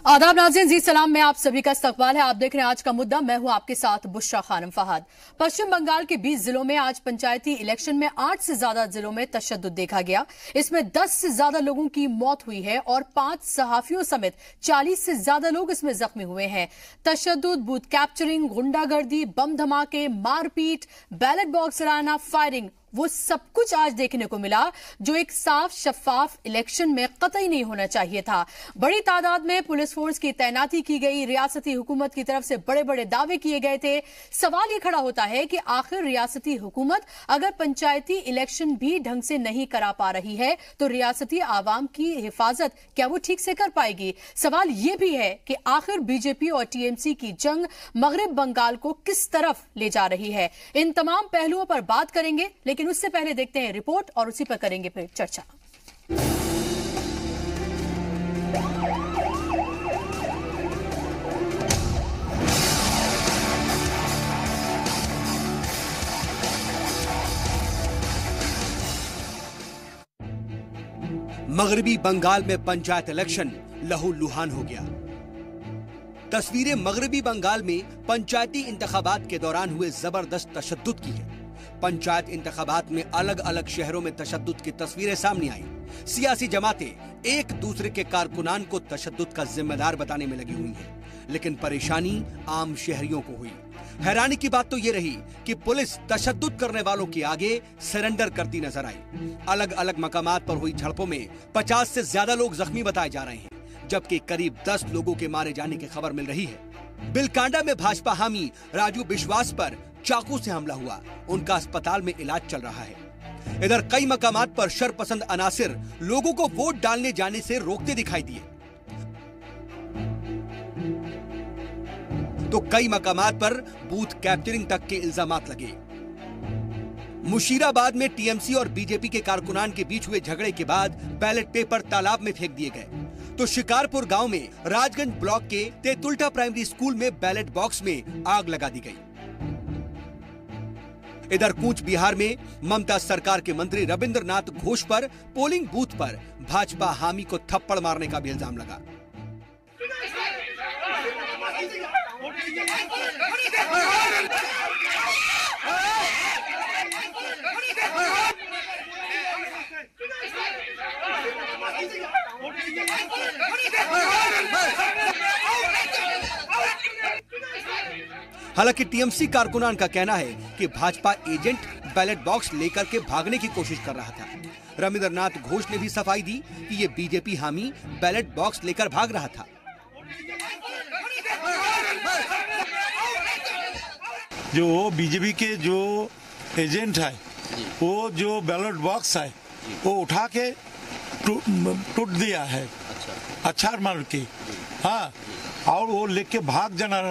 आदाब नाज़रीन, जी सलाम में आप सभी का इस्तकबाल है। आप देख रहे हैं आज का मुद्दा। मैं हूं आपके साथ बुशरा खानम फहद। पश्चिम बंगाल के 20 जिलों में आज पंचायती इलेक्शन में 8 से ज्यादा जिलों में तशद्दुद देखा गया। इसमें 10 से ज्यादा लोगों की मौत हुई है और 5 सहाफियों समेत 40 से ज्यादा लोग इसमें जख्मी हुए हैं। तशद्दुद, बूथ कैप्चरिंग, गुंडागर्दी, बम धमाके, मारपीट, बैलेट बॉक्स जलाना, फायरिंग, वो सब कुछ आज देखने को मिला जो एक साफ शफाफ इलेक्शन में कतई नहीं होना चाहिए था। बड़ी तादाद में पुलिस फोर्स की तैनाती की गई, रियासती हुकूमत की तरफ से बड़े बड़े दावे किए गए थे। सवाल ये खड़ा होता है कि आखिर रियासती हुकूमत अगर पंचायती इलेक्शन भी ढंग से नहीं करा पा रही है तो रियासती आवाम की हिफाजत क्या वो ठीक से कर पाएगी? सवाल ये भी है कि आखिर बीजेपी और टीएमसी की जंग मगरिब बंगाल को किस तरफ ले जा रही है। इन तमाम पहलुओं पर बात करेंगे, लेकिन उससे पहले देखते हैं रिपोर्ट और उसी पर करेंगे फिर चर्चा। मगरबी बंगाल में पंचायत इलेक्शन लहूलुहान हो गया। तस्वीरें मगरबी बंगाल में पंचायती इंतखाबात के दौरान हुए जबरदस्त तशद्दुद की है। पंचायत इंतखाबात में अलग अलग शहरों में तशद्दुद की तस्वीरें सामने आई। सियासी जमातें एक दूसरे के कारकुनान को तशद्दुद का जिम्मेदार बताने में लगी हुई हैं, लेकिन परेशानी आम शहरियों को हुई। हैरानी की बात तो ये रही कि पुलिस तशद्दुद करने वालों के आगे सरेंडर करती नजर आई। अलग अलग मकामात पर हुई झड़पों में 50 से ज्यादा लोग जख्मी बताए जा रहे हैं, जबकि करीब 10 लोगों के मारे जाने की खबर मिल रही है। बिलकांडा में भाजपा हामी राजू बिश्वास पर चाकू से हमला हुआ, उनका अस्पताल में इलाज चल रहा है। इधर कई मकामात पर शरपसंद अनासिर लोगों को वोट डालने जाने से रोकते दिखाई दिए, तो कई मकामात पर बूथ कैप्चरिंग तक के इल्जामात लगे। मुशीराबाद में टीएमसी और बीजेपी के कारकुनान के बीच हुए झगड़े के बाद बैलेट पेपर तालाब में फेंक दिए गए, तो शिकारपुर गांव में राजगंज ब्लॉक के तेतुल्टा प्राइमरी स्कूल में बैलेट बॉक्स में आग लगा दी गई। इधर कूच बिहार में ममता सरकार के मंत्री रविंद्रनाथ घोष पर पोलिंग बूथ पर भाजपा हामी को थप्पड़ मारने का भी इल्जाम लगा। हालांकि टीएमसी कारकुनान का कहना है कि भाजपा एजेंट बैलेट बॉक्स लेकर के भागने की कोशिश कर रहा था। रविंद्रनाथ घोष ने भी सफाई दी कि ये बीजेपी हामी बैलेट बॉक्स लेकर भाग रहा था। जो बीजेपी के जो एजेंट है, वो जो बैलेट बॉक्स है वो उठा के टूट दिया है, अच्छा मार के, हाँ, और वो लेके भाग जाना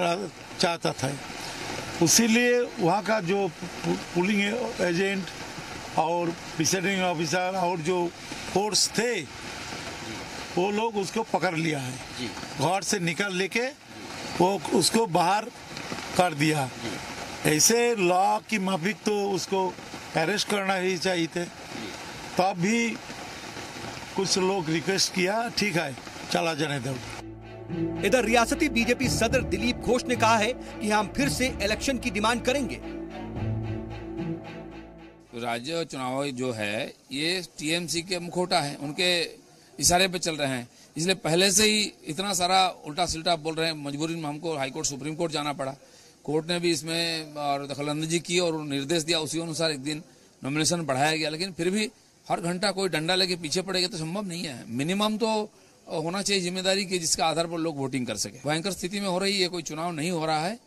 चाहता था। उसीलिए वहाँ का जो पुलिंग एजेंट और प्रिसाइडिंग ऑफिसर और जो फोर्स थे वो लोग उसको पकड़ लिया है, घर से निकल लेके वो उसको बाहर कर दिया। ऐसे लॉ की माफिक तो उसको अरेस्ट करना ही चाहिए थे। तब भी कुछ लोग रिक्वेस्ट किया, ठीक है चला जाने दो। इधर रियासती बीजेपी सदर दिलीप घोष ने कहा है कि हम फिर से इलेक्शन की डिमांड करेंगे। राज्य चुनाव जो है ये टीएमसी के मुखौटा है, उनके इशारे पे चल रहे हैं, इसलिए पहले से ही इतना सारा उल्टा सिल्टा बोल रहे हैं। मजबूरी में हमको हाईकोर्ट सुप्रीम कोर्ट जाना पड़ा। कोर्ट ने भी इसमें और दखलंदाजी की और निर्देश दिया, उसी अनुसार एक दिन नॉमिनेशन बढ़ाया गया। लेकिन फिर भी हर घंटा कोई डंडा लेके पीछे पड़ेगा तो संभव नहीं है। मिनिमम तो होना चाहिए जिम्मेदारी की, जिसका आधार पर लोग वोटिंग कर सके। भयंकर स्थिति में हो रही है, कोई चुनाव नहीं हो रहा है,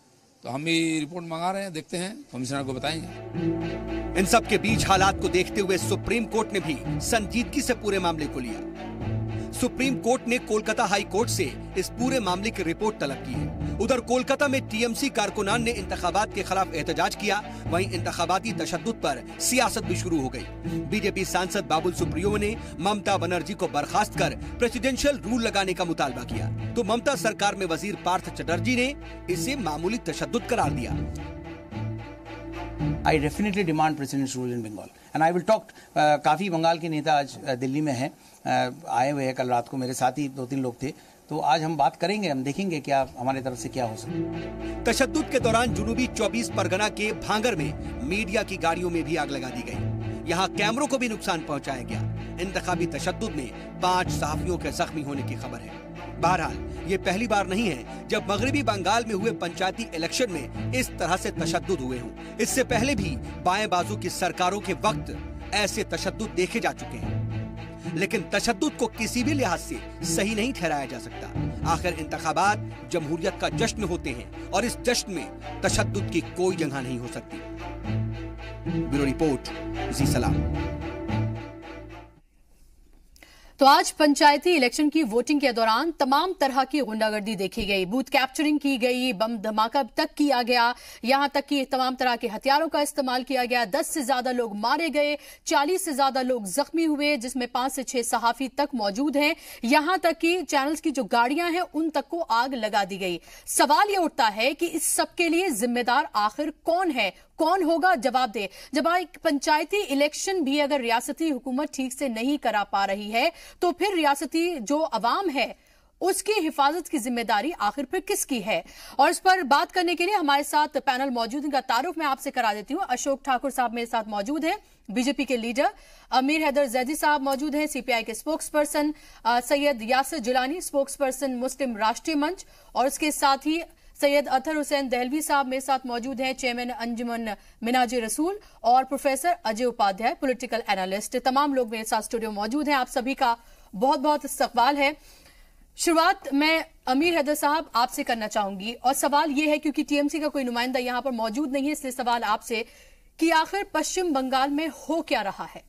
तो हम भी रिपोर्ट मंगा रहे हैं, देखते हैं, कमिश्नर को बताएंगे। इन सब के बीच हालात को देखते हुए सुप्रीम कोर्ट ने भी संजीदगी से पूरे मामले को लिया। सुप्रीम कोर्ट ने कोलकाता हाई कोर्ट से इस पूरे मामले की रिपोर्ट तलब की है। उधर कोलकाता में टीएमसी कारकुनान ने इंतखाबात के खिलाफ एहतजाज किया, वहीं इंतखाबाती तशद्दुद पर सियासत भी शुरू हो गई। बीजेपी सांसद बाबुल सुप्रियो ने ममता बनर्जी को बर्खास्त कर प्रेसिडेंशियल रूल लगाने का मुतालबा किया, तो ममता सरकार में वजीर पार्थ चटर्जी ने इसे मामूली तशद्दुद करार दिया। I definitely demand presidential rule in Bengal and I will talk। काफ़ी बंगाल के नेता आज दिल्ली में हैं, आए हुए हैं, कल रात को मेरे साथ ही 2-3 लोग थे, तो आज हम बात करेंगे, हम देखेंगे क्या हमारे तरफ से क्या हो सकता है। तशद्दुद के दौरान जुनूबी 24 परगना के भांगर में मीडिया की गाड़ियों में भी आग लगा दी गई। यहाँ कैमरों को भी नुकसान पहुंचाया गया। इंतखाबी तशद्दुद में 5 सहाफियों के जख्मी होने की खबर है। बहरहाल ये पहली बार नहीं है जब मगरबी बंगाल में हुए पंचायती इलेक्शन में इस तरह से तशद्दुद हुए हों। इससे पहले भी बाएं बाजू की सरकारों के वक्त ऐसे तशद्दुद देखे जा चुके हैं, लेकिन तशद्दुद को किसी भी लिहाज से सही नहीं ठहराया जा सकता। आखिर इंतखाबात जमहूरियत का जश्न होते हैं और इस जश्न में तशद्दुद की कोई जगह नहीं हो सकती। ब्यूरो रिपोर्ट, जी सलाम। तो आज पंचायती इलेक्शन की वोटिंग के दौरान तमाम तरह की गुंडागर्दी देखी गई, बूथ कैप्चरिंग की गई, बम धमाका तक किया गया, यहां तक कि तमाम तरह के हथियारों का इस्तेमाल किया गया। 10 से ज्यादा लोग मारे गए, 40 से ज्यादा लोग जख्मी हुए, जिसमें 5 से 6 सहाफी तक मौजूद हैं। यहां तक कि चैनल्स की जो गाड़ियां हैं उन तक को आग लगा दी गई। सवाल यह उठता है कि इस सब के लिए जिम्मेदार आखिर कौन है, कौन होगा, जवाब दे। जब एक पंचायती इलेक्शन भी अगर रियासती हुकूमत ठीक से नहीं करा पा रही है तो फिर रियासती जो अवाम है उसकी हिफाजत की जिम्मेदारी आखिर फिर किसकी है? और इस पर बात करने के लिए हमारे साथ पैनल मौजूद, इनका तारुफ मैं आपसे करा देती हूं। अशोक ठाकुर साहब मेरे साथ मौजूद हैं, बीजेपी के लीडर। अमीर हैदर जैदी साहब मौजूद हैं, सीपीआई के spokesperson. Syed Yasir Jilani, spokesperson Muslim Rashtriya Manch. और इसके साथ ही सैयद अतहर हुसैन दहलवी साहब मेरे साथ मौजूद हैं, चेयरमैन अंजुमन मिनाजे रसूल। और professor Ajay Upadhyay, political analyst. तमाम लोग मेरे साथ स्टूडियो मौजूद हैं। आप सभी का बहुत बहुत इस्तकबाल है। शुरुआत मैं अमीर हैदर साहब आपसे करना चाहूंगी, और सवाल यह है क्योंकि टीएमसी का कोई नुमाइंदा यहां पर मौजूद नहीं है, इसलिए सवाल आपसे कि आखिर पश्चिम बंगाल में हो क्या रहा है?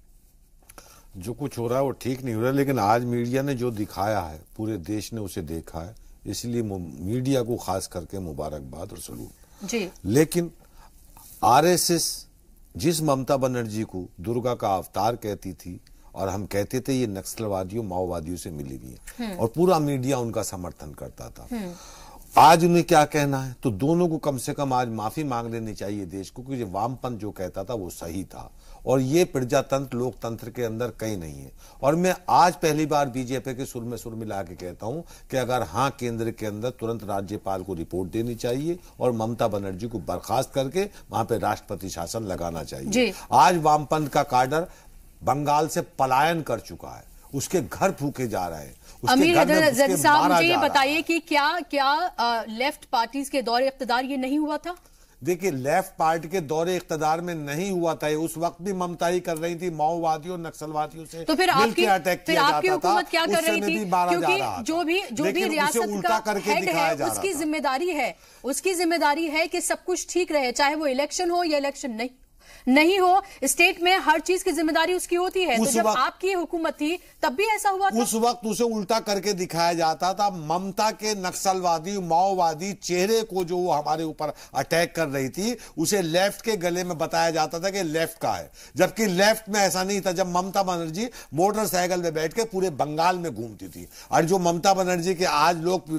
जो कुछ हो रहा है वो ठीक नहीं हो रहा है, लेकिन आज मीडिया ने जो दिखाया है पूरे देश ने उसे देखा है, इसलिए मीडिया को खास करके मुबारकबाद और सलूट जी। लेकिन आरएसएस जिस ममता बनर्जी को दुर्गा का अवतार कहती थी और हम कहते थे ये नक्सलवादियों माओवादियों से मिली हुई है और पूरा मीडिया उनका समर्थन करता था, आज उन्हें क्या कहना है? तो दोनों को कम से कम आज माफी मांग लेनी चाहिए देश को, क्योंकि वामपंथ जो कहता था वो सही था और ये प्रजातंत्र लोकतंत्र के अंदर कहीं नहीं है। और मैं आज पहली बार बीजेपी के सुर में सुर मिला के कहता हूं कि अगर हाँ, केंद्र के अंदर तुरंत राज्यपाल को रिपोर्ट देनी चाहिए और ममता बनर्जी को बर्खास्त करके वहां पे राष्ट्रपति शासन लगाना चाहिए। आज वामपंथ का काडर बंगाल से पलायन कर चुका है, उसके घर फूके जा रहे हैं। अमीर हैदर जैदी साहब, मुझे ये बताइए कि क्या लेफ्ट पार्टीज के दौरे इख्तिदार ये नहीं हुआ था? देखिए, लेफ्ट पार्टी के दौरे इख्तिदार में नहीं हुआ था, उस वक्त भी ममता ही कर रही थी माओवादियों नक्सलवादियों से। तो फिर आपकी हुकूमत क्या कर रही थी? क्योंकि जो भी रियासत का हेड है उसकी जिम्मेदारी है, उसकी जिम्मेदारी है कि सब कुछ ठीक रहे, चाहे वो इलेक्शन हो या इलेक्शन नहीं हो। स्टेट में हर चीज की जिम्मेदारी उसकी होती है। तो जब आपकी हुकूमत थी तब भी ऐसा हुआ था? उस वक्त उसे उल्टा करके दिखाया जाता था। ममता के नक्सलवादी माओवादी चेहरे को जो वो हमारे ऊपर अटैक कर रही थी उसे लेफ्ट के गले में बताया जाता था कि लेफ्ट का है, जबकि लेफ्ट में ऐसा नहीं था। जब ममता बनर्जी मोटरसाइकिल में बैठ के पूरे बंगाल में घूमती थी, और जो ममता बनर्जी के आज लोग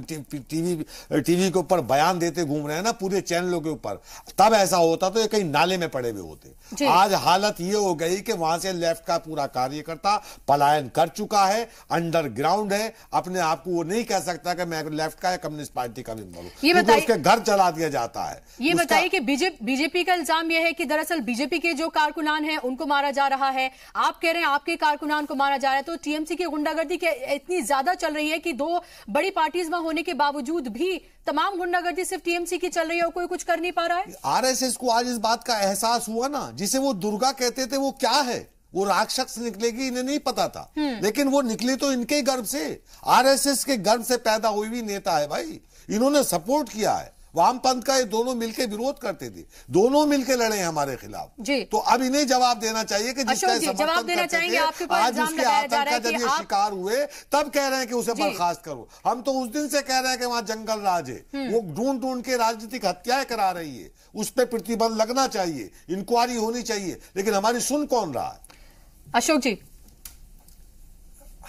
टीवी के ऊपर बयान देते घूम रहे हैं ना पूरे चैनलों के ऊपर, तब ऐसा होता तो ये कहीं नाले में पड़े हुए होते। आज हालत ये हो गई कि वहां से लेफ्ट का पूरा कार्यकर्ता पलायन कर चुका है, अंडरग्राउंड है, अपने आप को वो नहीं कह सकता कि मैं लेफ्ट का या कम्युनिस्ट पार्टी का मेंबर हूं, क्योंकि उसके घर चला दिया जाता है। ये बताइए कि बीजेपी का इल्जाम यह है कि दरअसल बीजेपी के जो कारकुनान हैं उनको मारा जा रहा है, आप कह रहे हैं आपके कारकुनान को मारा जा रहा है, तो टीएमसी की गुंडागर्दी इतनी ज्यादा चल रही है कि 2 बड़ी पार्टीज वहां होने के बावजूद भी तमाम गुंडागर्दी सिर्फ टीएमसी की चल रही है और कोई कुछ कर नहीं पा रहा है। आरएसएस को आज इस बात का एहसास हुआ ना, जिसे वो दुर्गा कहते थे वो क्या है, वो राक्षस निकलेगी, इन्हें नहीं पता था, लेकिन वो निकली तो इनके गर्भ से, आरएसएस के गर्भ से पैदा हुई भी नेता है भाई। इन्होंने सपोर्ट किया है वामपंथ का, ये दोनों मिलकर विरोध करते थे, दोनों मिलकर लड़े हमारे खिलाफ जी। तो अब इन्हें जवाब देना चाहिए कि जिसका जवाब देना चाहेंगे। आपके पास आज उसके आतंक का जब ये शिकार हुए तब कह रहे हैं कि उसे बर्खास्त करो। हम तो उस दिन से कह रहे हैं कि वहां जंगल राज है, वो ढूंढ ढूंढ के राजनीतिक हत्याएं करा रही है, उस पर प्रतिबंध लगना चाहिए, इंक्वायरी होनी चाहिए, लेकिन हमारी सुन कौन रहा है? अशोक जी,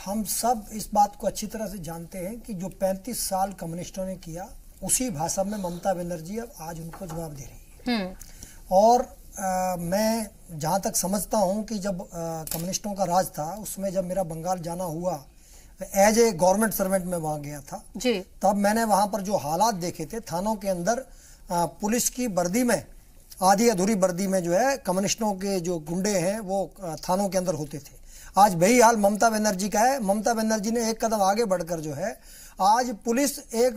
हम सब इस बात को अच्छी तरह से जानते हैं कि जो 35 साल कम्युनिस्टों ने किया उसी भाषा में ममता बनर्जी अब आज उनको जवाब दे रही है। और मैं जहाँ तक समझता हूँ कि जब कम्युनिस्टों का राज था उसमें जब मेरा बंगाल जाना हुआ एज ए गवर्नमेंट सर्वेंट में वहां गया था जी। तब मैंने वहां पर जो हालात देखे थे, थानों के अंदर पुलिस की वर्दी में, आधी अधूरी वर्दी में जो है कम्युनिस्टों के जो गुंडे हैं वो थानों के अंदर होते थे। आज वही हाल ममता बनर्जी का है। ममता बनर्जी ने एक कदम आगे बढ़कर जो है आज पुलिस एक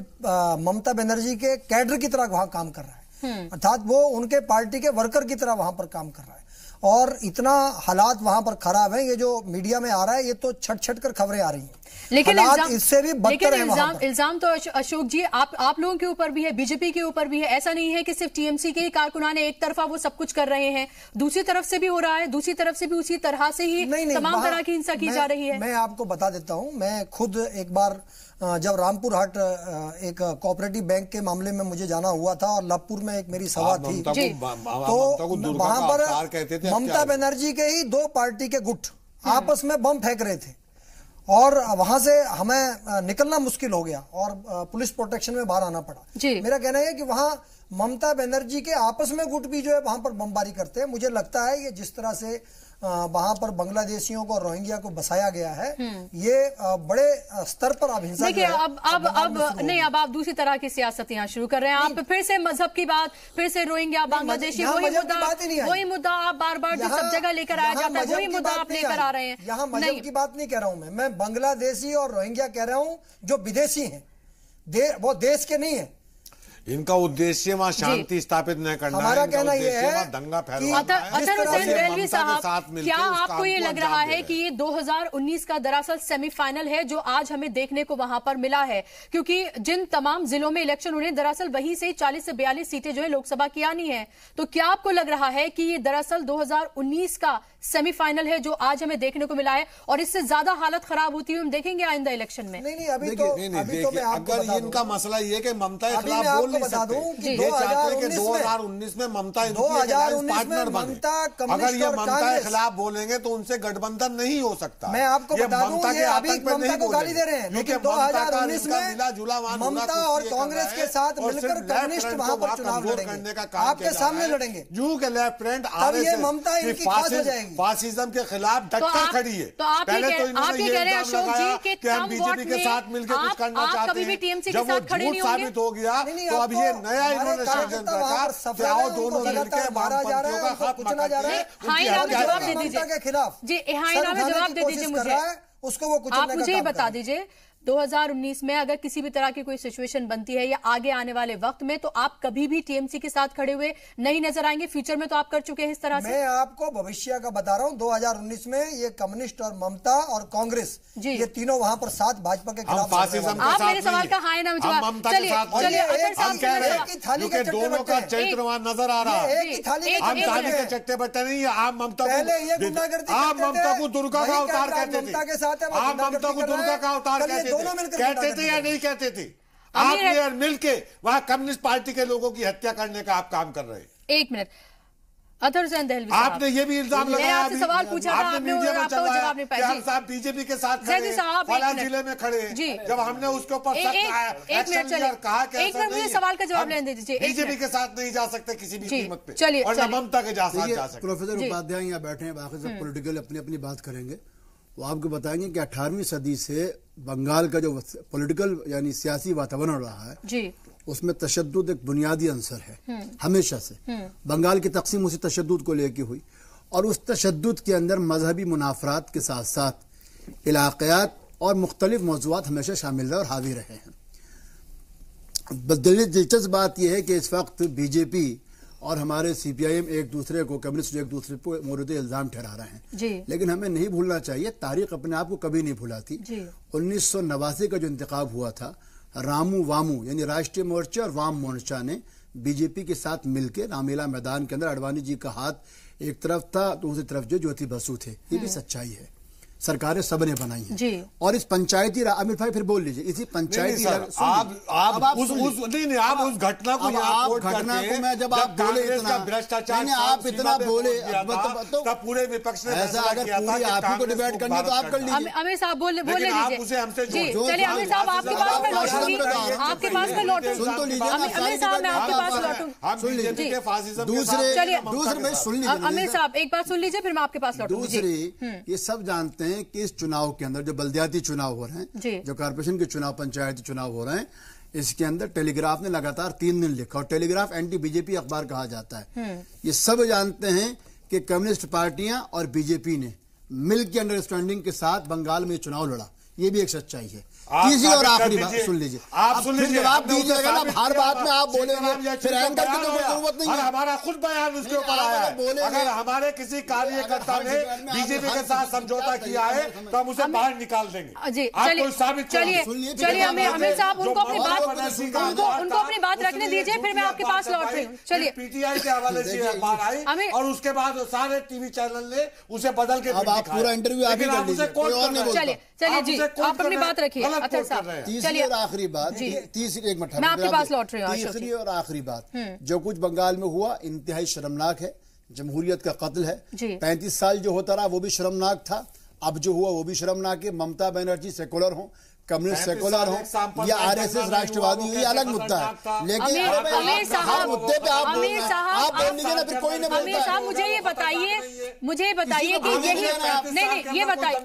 ममता बनर्जी के कैडर की तरह वहां काम कर रहा है, अर्थात वो उनके पार्टी के वर्कर की तरह वहां पर काम कर रहा है। और इतना हालात वहां पर खराब है, ये जो मीडिया में आ रहा है ये तो छट कर खबरें आ रही हैं, लेकिन इससे भी बदतर है। इल्जाम तो अशोक जी आप लोगों के ऊपर भी है, बीजेपी के ऊपर भी है। ऐसा नहीं है कि सिर्फ टीएमसी के ही कारकुनान एक तरफा वो सब कुछ कर रहे हैं, दूसरी तरफ से भी हो रहा है, दूसरी तरफ से भी उसी तरह से ही तमाम तरह की हिंसा की जा रही है। मैं आपको बता देता हूं, मैं खुद एक बार जब रामपुर हाट एक कोऑपरेटिव बैंक के मामले में मुझे जाना हुआ था और लखपुर में एक मेरी सभा थी, तो वहां पर ममता बनर्जी के ही 2 पार्टी के गुट आपस में बम फेंक रहे थे और वहां से हमें निकलना मुश्किल हो गया और पुलिस प्रोटेक्शन में बाहर आना पड़ा। मेरा कहना है कि वहां ममता बनर्जी के आपस में गुट भी जो है वहां पर बमबारी करते हैं। मुझे लगता है ये जिस तरह से वहां पर बांग्लादेशियों को और रोहिंग्या को बसाया गया है, ये बड़े स्तर पर अब हिंसा देखिए अब आप दूसरी तरह की सियासत यहाँ शुरू कर रहे हैं। आप फिर से मजहब की बात, फिर से रोहिंग्या बांग्लादेशी, वही मुद्दा आप बार बार जो सब जगह लेकर आया जाता है, वही मुद्दा आप लेकर आ रहे हैं। यहाँ मजहब की बात नहीं कह रहा हूँ मैं बांग्लादेशी और रोहिंग्या कह रहा हूँ जो विदेशी है, वो देश के नहीं है। इनका उद्देश्य वहाँ शांति स्थापित न करना, हमारा कहना यह है दंगा फैलाना। अतर हुसैन रेलवी साहब, क्या आपको ये लग रहा है कि ये 2019 का दरअसल सेमीफाइनल है जो आज हमें देखने को वहां पर मिला है? क्योंकि जिन तमाम जिलों में इलेक्शन हुए दरअसल वहीं से 40 से 42 सीटें जो है लोकसभा की आनी है, तो क्या आपको लग रहा है कि ये दरअसल 2019 का सेमीफाइनल है जो आज हमें देखने को मिला है और इससे ज्यादा हालत खराब होती हुई हम देखेंगे आइंदा इलेक्शन में? नहीं, अभी तो अगर इनका मसला ये कि ममता के खिलाफ बता दूं कि 2019 में ममता 2019 में ममता अगर ये ममता के खिलाफ बोलेंगे तो उनसे गठबंधन नहीं हो सकता। मैं आपको बता दूं ये अभी ममता को गाली दे रहे हैं, लेकिन 2019 में ममता और कांग्रेस के साथ मिलकर कम्युनिस्ट वहां पर चुनाव लड़ेंगे, आपके सामने लड़ेंगे। जू के लेफ्ट फ्रंट अब ये ममता इनकी पास हो जाएगी, फासिज्म के खिलाफ डटकर खड़ी है। तो आप ये कह रहे हैं अशोक जी कि हम बीजेपी के साथ मिलकर कुछ करना चाहते हैं, जब वो झूठ साबित हो गया तो अब ये नया इन्होंने षड्यंत्र रखा कि आओ दोनों मिलकर वामपंथियों का खात्मा करते हैं। जवाब दे दीजिए के खिलाफ जी, हाईना में जवाब दे दीजिए मुझे, उसको वो कुछ आप मुझे बता दीजिए 2019 में अगर किसी भी तरह की कोई सिचुएशन बनती है या आगे आने वाले वक्त में, तो आप कभी भी टीएमसी के साथ खड़े हुए नहीं नजर आएंगे? फ्यूचर में तो आप कर चुके हैं इस तरह से। मैं आपको भविष्य का बता रहा हूं, 2019 में ये कम्युनिस्ट और ममता और कांग्रेस ये तीनों वहां पर साथ भाजपा के खिलाफ। आप मेरे सवाल का हां ना जवाब, चलिए दोनों का चरित्र वहां नजर आ रहा है। हम थाली के चट्टे बट्टे नहीं है। आप ममता को दुर्गा का अवतार कहते थे, आप ममता को दुर्गा का अवतार कहते थे या नहीं कहते थे? आपने मिलके वहां कम्युनिस्ट पार्टी के लोगों की हत्या करने का आप काम कर रहे हैं। एक मिनट, अतर हुसैन दहलवी आपने ये भी इल्जाम लगाया, आपसे सवाल पूछा था, आपने जवाब नहीं पाया। हम साहब बीजेपी के साथ खड़े, फला जिले में खड़े, जब हमने उसके ऊपर कहा कि सवाल का जवाब लेने दीजिए। बीजेपी के साथ नहीं जा सकते किसी भी कीमत पे, चलिए, और ममता के साथ जा सकते। प्रोफेसर उपाध्याय यहाँ बैठे हैं, बाकी सब पॉलिटिकल अपनी अपनी बात करेंगे। वो आपको बताएंगे कि 18वीं सदी से बंगाल का जो पॉलिटिकल यानी सियासी वातावरण रहा है जी, उसमें तशद्दुद एक बुनियादी अंसर है हमेशा से। बंगाल की तकसीम उसी तशद्दुद को लेकर हुई और उस तशद्दुद के अंदर मजहबी मुनाफरात के साथ साथ इलाक़ात और मुख्तलिफ मौज़ूआत हमेशा शामिल रहे और हावी रहे हैं। दिलचस्प बात यह है कि इस वक्त बीजेपी और हमारे सीपीआईएम एक दूसरे को, कम्युनिस्ट एक दूसरे को मुर्द इल्जाम ठहरा रहे हैं, लेकिन हमें नहीं भूलना चाहिए तारीख अपने आप को कभी नहीं भुलाती। 1989 का जो इंतखाब हुआ था, रामू वामू यानी राष्ट्रीय मोर्चा और वाम मोर्चा ने बीजेपी के साथ मिलकर रामलीला मैदान के अंदर अडवाणी जी का हाथ एक तरफ था, दूसरी तरफ जो ज्योति बसु थे। ये भी सच्चाई है, सरकारें सबने बनाई हैं। और इस पंचायती अमित भाई फिर बोल लीजिए, इसी पंचायती आप उस घटना को मैं जब आप बोले भ्रष्टाचार आप इतना बोले तो पूरे विपक्ष ने ऐसा अगर पूरी आप ही को डिबेट करनी है तो आप कर लीजिए। अमित साहब बोले लीजिए, चलिए अमित साहब आपके पास में लौटूंगी, आपके पास में लौटूंगी, सुन तो लीजिए अमित साहब मैं आपके पास लौटूंगी, सुन लीजिए। दूसरे में सुन लीजिए अमित साहब एक बात सुन लीजिए फिर मैं आपके पास लौटूंगी। दूसरी ये सब जानते हैं हैं कि इस चुनाव के अंदर जो बल्दियाती चुनाव हो रहे हैं, जो कारपोरेशन के चुनाव, पंचायती चुनाव हो रहे हैं, इसके अंदर टेलीग्राफ ने लगातार 3 दिन लिखा, और टेलीग्राफ एंटी बीजेपी अखबार कहा जाता है। ये सब जानते हैं कि कम्युनिस्ट पार्टियां और बीजेपी ने मिल के अंडरस्टैंडिंग के साथ बंगाल में चुनाव लड़ा, ये भी एक सच्चाई है। तीसरी और आखिरी बात सुन लीजिए, आप सुन लीजिए, जवाब दीजिएगा ना, हर बात में आप बोलेंगे, फिर एंकर की तो जरूरत नहीं है। हमारा खुद बयान उसके ऊपर आया है, अगर हमारे किसी कार्यकर्ता ने बीजेपी के साथ समझौता किया है तो हम उसे बाहर निकाल देंगे। चलिए अमित साहब, उनको अपनी बात रखने दीजिए, फिर मैं आपके पास लौट रही हूँ। चलिए, पीटीआई के हवाले से अखबार आई और उसके बाद सारे टीवी चैनल ने उसे बदल के पूरा इंटरव्यू आप ही कर लीजिए। चलिए जी, आप अपनी बात रखिए। तीसरी और आखिरी बात, तीसरी, एक मिनट, मैं आपके पास लौट रही हूँ। तीसरी और आखिरी बात, जो कुछ बंगाल में हुआ इंतहाई शर्मनाक है, जमहूरियत का कत्ल है। 35 साल जो होता रहा वो भी शर्मनाक था, अब जो हुआ वो भी शर्मनाक है। ममता बनर्जी सेकुलर हो, कम्युनिस्ट सेकुलर हो या आरएसएस राष्ट्रवादी हो, ये अलग मुद्दा है, लेकिन हर मुद्दे पे आप बोलेंगे ना, फिर कोई नहीं बोलता। आमिर साहब, मुझे ये बताइए कि यही नहीं, ये बताइए,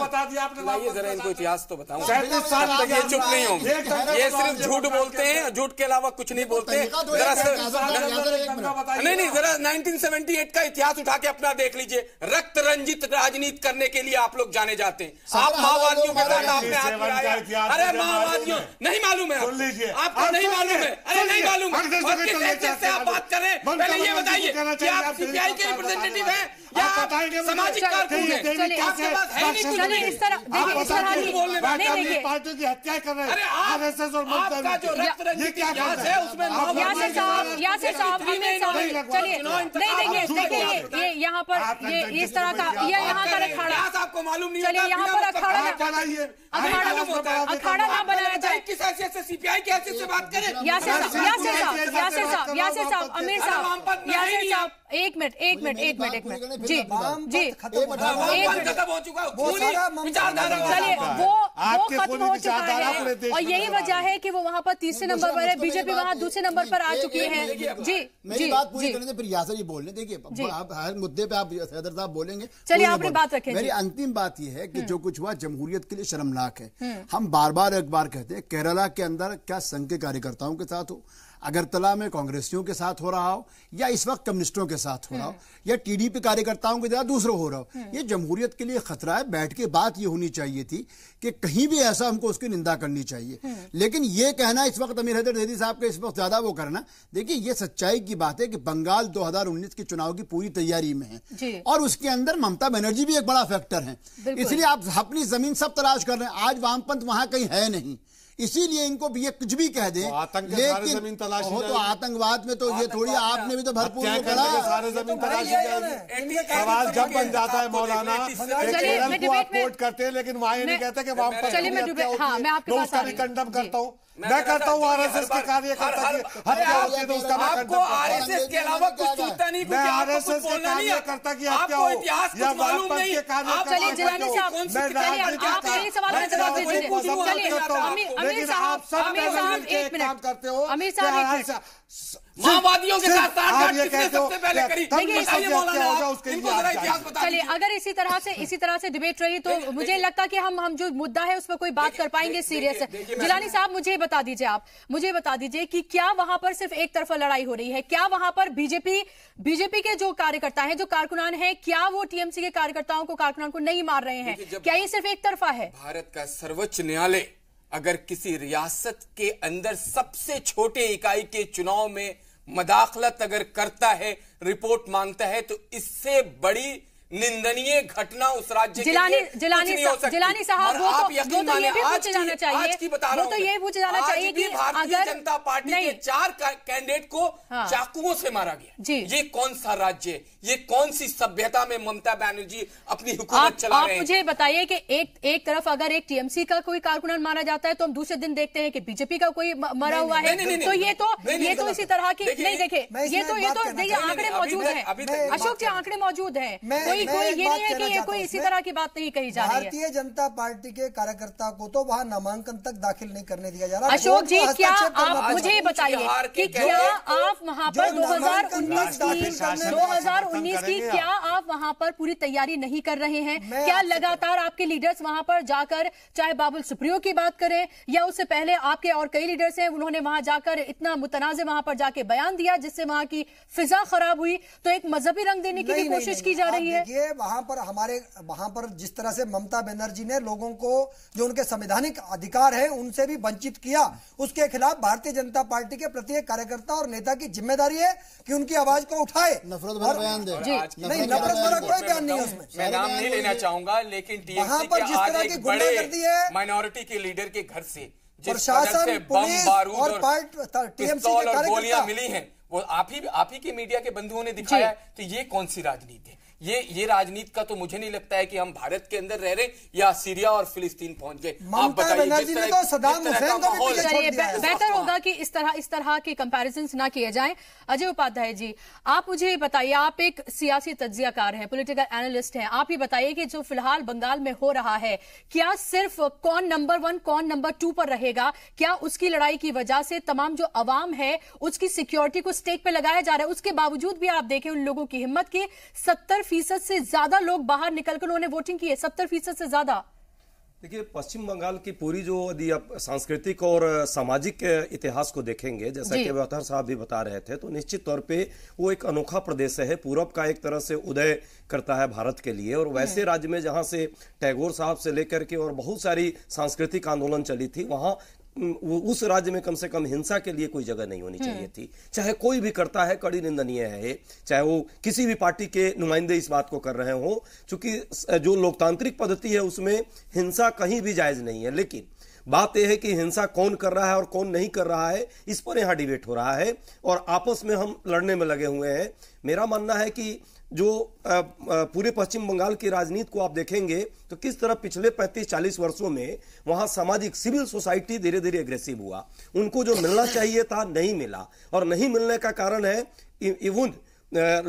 बता दिया आपने, जरा इनको इतिहास तो बताऊं। 37 साल तक ये चुप नहीं होंगे, ये सिर्फ झूठ बोलते हैं, झूठ के अलावा कुछ नहीं बोलते। नहीं, जरा 1978 का इतिहास उठा के अपना देख लीजिए। रक्त रंजित राजनीति करने के लिए आप लोग जाने जाते हैं। आप माओवादियों के साथ आपने हाथ मिलाया। अरे माओवादियों नहीं मालूम है आपको, नहीं मालूम है, अरे नहीं मालूम है, और किस हैसियत से आप बात कर रहे हैं? पहले ये बताइए कि आप सीपीआई के रिप्रेजेंटेटिव हैं या आप सामाजिक कारकुन हैं? आपके पास है नहीं कुछ। इस तरह देखिए, पार्टियों की हत्या कर रहे हैं आरएसएस और आपका जो रक्त रंजित इतिहास है उसमें यासिर साहब, चलिए, नहीं देखिए, ये यहाँ पर ये इस तरह का यहाँ का अखाड़ा आपको मालूम नहीं, चलिए यहाँ पर अखाड़ा ना बनाया जाए। किस हैसियत से सीपीआई की हैसियत से बात करें? यासिर साहब, अमीर साहब, यासिर साहब, एक मिनट जी, खत्म हो चुका है, चलिए, वो खत्म हो चुका है, और यही वजह है कि वो वहाँ पर तीसरे नंबर पर है, बीजेपी वहाँ दूसरे नंबर पर आ चुकी है। जी, मेरी बात पूरी करने, फिर यासर जी बोल रहे। देखिए, आप हर मुद्दे पे आप सैदर साहब बोलेंगे, चलिए आपने बात रखें। मेरी अंतिम बात यह है कि जो कुछ हुआ जमहूरियत के लिए शर्मनाक है। हम बार बार एक बार कहते हैं, केरला के अंदर क्या संघ के कार्यकर्ताओं के साथ हो, अगरतला में कांग्रेसियों के साथ हो रहा हो, या इस वक्त कम्युनिस्टों के साथ हो रहा हो, या टीडीपी कार्यकर्ताओं के साथ दूसरों हो रहा हो, ये जमहूरियत के लिए खतरा है। बैठ के बात ये होनी चाहिए थी कि कहीं भी ऐसा हमको उसकी निंदा करनी चाहिए, लेकिन ये कहना इस वक्त अमीर हैदर जैदी साहब का इस वक्त ज्यादा वो करना, देखिए ये सच्चाई की बात है कि बंगाल 2019 के चुनाव की पूरी तैयारी में है, और उसके अंदर ममता बनर्जी भी एक बड़ा फैक्टर है। इसलिए आप अपनी जमीन सब तलाश कर रहे हैं। आज वामपंथ वहां कहीं है नहीं, इसीलिए इनको भी ये कुछ भी कह दें, लेकिन तो आतंकवाद में तो ये थोड़ी, आपने भी तो भरपूर सारे जमीन तलाशी। सवाल जब बन जाता है मौलाना, केरल को आप कोट करते हैं, लेकिन वहां ये नहीं कहते कि वहां पर उसका भी कंडम करता हूँ, मैं करता हूँ। आरएसएस के कार्यकर्ता की हत्या होती है तो उसका मैं आपको आरएसएस के अलावा कुछ सूझता नहीं, मैं आरएसएस के कार्यकर्ता की हत्या हो या वामपंथ के काम करते हो, माओवादियों के साथ सबसे पहले करी। चलिए, अगर इसी तरह से डिबेट रही तो मुझे लगता कि हम जो मुद्दा है उस पर कोई बात कर पाएंगे सीरियस है। जिलानी साहब, मुझे बता दीजिए कि क्या वहां पर सिर्फ एक तरफा लड़ाई हो रही है? क्या वहां पर बीजेपी के जो कार्यकर्ता हैं, जो कारकुनान हैं, क्या वो टीएमसी के कारकर्ताओं को, कारकुनान को नहीं मार रहे हैं? क्या ये सिर्फ एक तरफा है? भारत का सर्वोच्च न्यायालय अगर किसी रियासत के अंदर सबसे छोटे इकाई के चुनाव में मदाखलत अगर करता है, रिपोर्ट मांगता है, तो इससे बड़ी निंदनीय घटना उस राज्य जिलानी साहब, वो तो ये भी पूछे जाना चाहिए कि भारतीय जनता पार्टी के 4 कैंडिडेट को चाकुओं से मारा गया, ये कौन सा राज्य है? ये कौन सी सभ्यता में ममता बनर्जी अपनी हुकूमत चला रहे हैं? आप मुझे बताइए कि एक तरफ अगर एक टीएमसी का कोई कारकुनान मारा जाता है तो हम दूसरे दिन देखते हैं कि बीजेपी का कोई मरा हुआ है, तो ये तो इसी तरह की नहीं। देखिए, ये तो देखिए आंकड़े मौजूद हैं, अशोक जी, आंकड़े मौजूद हैं। कोई ये नहीं है कि ये कोई इसी तरह की बात नहीं कही जा रही है। भारतीय जनता पार्टी के कार्यकर्ता को तो वहाँ नामांकन तक दाखिल नहीं करने दिया जा रहा। अशोक जी, क्या आप मुझे बताइए कि क्या आप वहाँ पर 2019 की क्या आप वहाँ पर पूरी तैयारी नहीं कर रहे हैं? क्या लगातार आपके लीडर्स वहाँ पर जाकर, चाहे बाबुल सुप्रियो की बात करें या उससे पहले आपके और कई लीडर्स हैं, उन्होंने वहां जाकर इतना मुतनाज़े वहां पर जाके बयान दिया जिससे वहां की फिजा खराब हुई, तो एक मजहबी रंग देने की भी कोशिश की जा रही है। देखिए, वहां पर जिस तरह से ममता बनर्जी ने लोगों को जो उनके संवैधानिक अधिकार है उनसे भी वंचित किया, उसके खिलाफ भारतीय जनता पार्टी के प्रत्येक कार्यकर्ता और नेता की जिम्मेदारी है कि उनकी आवाज को उठाए। नफरत भरा बयान दे। नहीं, नफरत भरा कोई बयान नहीं है उसमें। मैं नाम नहीं लेना चाहूंगा, लेकिन टीएमसी के आज एक बड़े माइनॉरिटी के लीडर के घर से प्रशासन, पुलिस और पिस्तौल और गोलियां मिली हैं, वो आप ही के मीडिया के बंधुओं ने दिखाया है। तो ये कौन सी राजनीति है? ये राजनीति का तो मुझे नहीं लगता है कि हम भारत के अंदर रह रहे या सीरिया और फिलिस्तीन पहुंच गए। आप बताइए, बेहतर होगा कि इस तरह के कंपैरिजन ना किए जाएं। अजय उपाध्याय जी, आप मुझे बताइए, आप एक सियासी तज्जियाकार हैं, पॉलिटिकल एनालिस्ट हैं, आप ही बताइए कि जो फिलहाल बंगाल में हो रहा है, क्या सिर्फ कौन नंबर 1 कौन नंबर 2 पर रहेगा? क्या उसकी लड़ाई की वजह से तमाम जो अवाम है उसकी सिक्योरिटी को स्टेक पे लगाया जा रहा है? उसके बावजूद भी आप देखें उन लोगों की हिम्मत की 70% से ज्यादा लोग बाहर निकलकर उन्होंने वोटिंग की है, 70% से ज्यादा। देखिए, पश्चिम बंगाल की पूरी जो यदि आप सांस्कृतिक और सामाजिक इतिहास को देखेंगे, जैसा कि अवतार साहब भी बता रहे थे, तो निश्चित तौर पे वो एक अनोखा प्रदेश है, पूरब का एक तरह से उदय करता है भारत के लिए। और वैसे राज्य में जहां से टैगोर साहब से लेकर के और बहुत सारी सांस्कृतिक आंदोलन चली थी, वहां उस राज्य में कम से कम हिंसा के लिए कोई जगह नहीं होनी चाहिए थी। चाहे कोई भी करता है, कड़ी निंदनीय है, चाहे वो किसी भी पार्टी के नुमाइंदे इस बात को कर रहे हो, क्योंकि जो लोकतांत्रिक पद्धति है उसमें हिंसा कहीं भी जायज नहीं है। लेकिन बात यह है कि हिंसा कौन कर रहा है और कौन नहीं कर रहा है, इस पर यहां डिबेट हो रहा है और आपस में हम लड़ने में लगे हुए हैं। मेरा मानना है कि जो पूरे पश्चिम बंगाल की राजनीति को आप देखेंगे तो किस तरह पिछले 35-40 वर्षों में वहां सामाजिक सिविल सोसाइटी धीरे धीरे एग्रेसिव हुआ, उनको जो मिलना चाहिए था नहीं मिला। और नहीं मिलने का कारण है इवन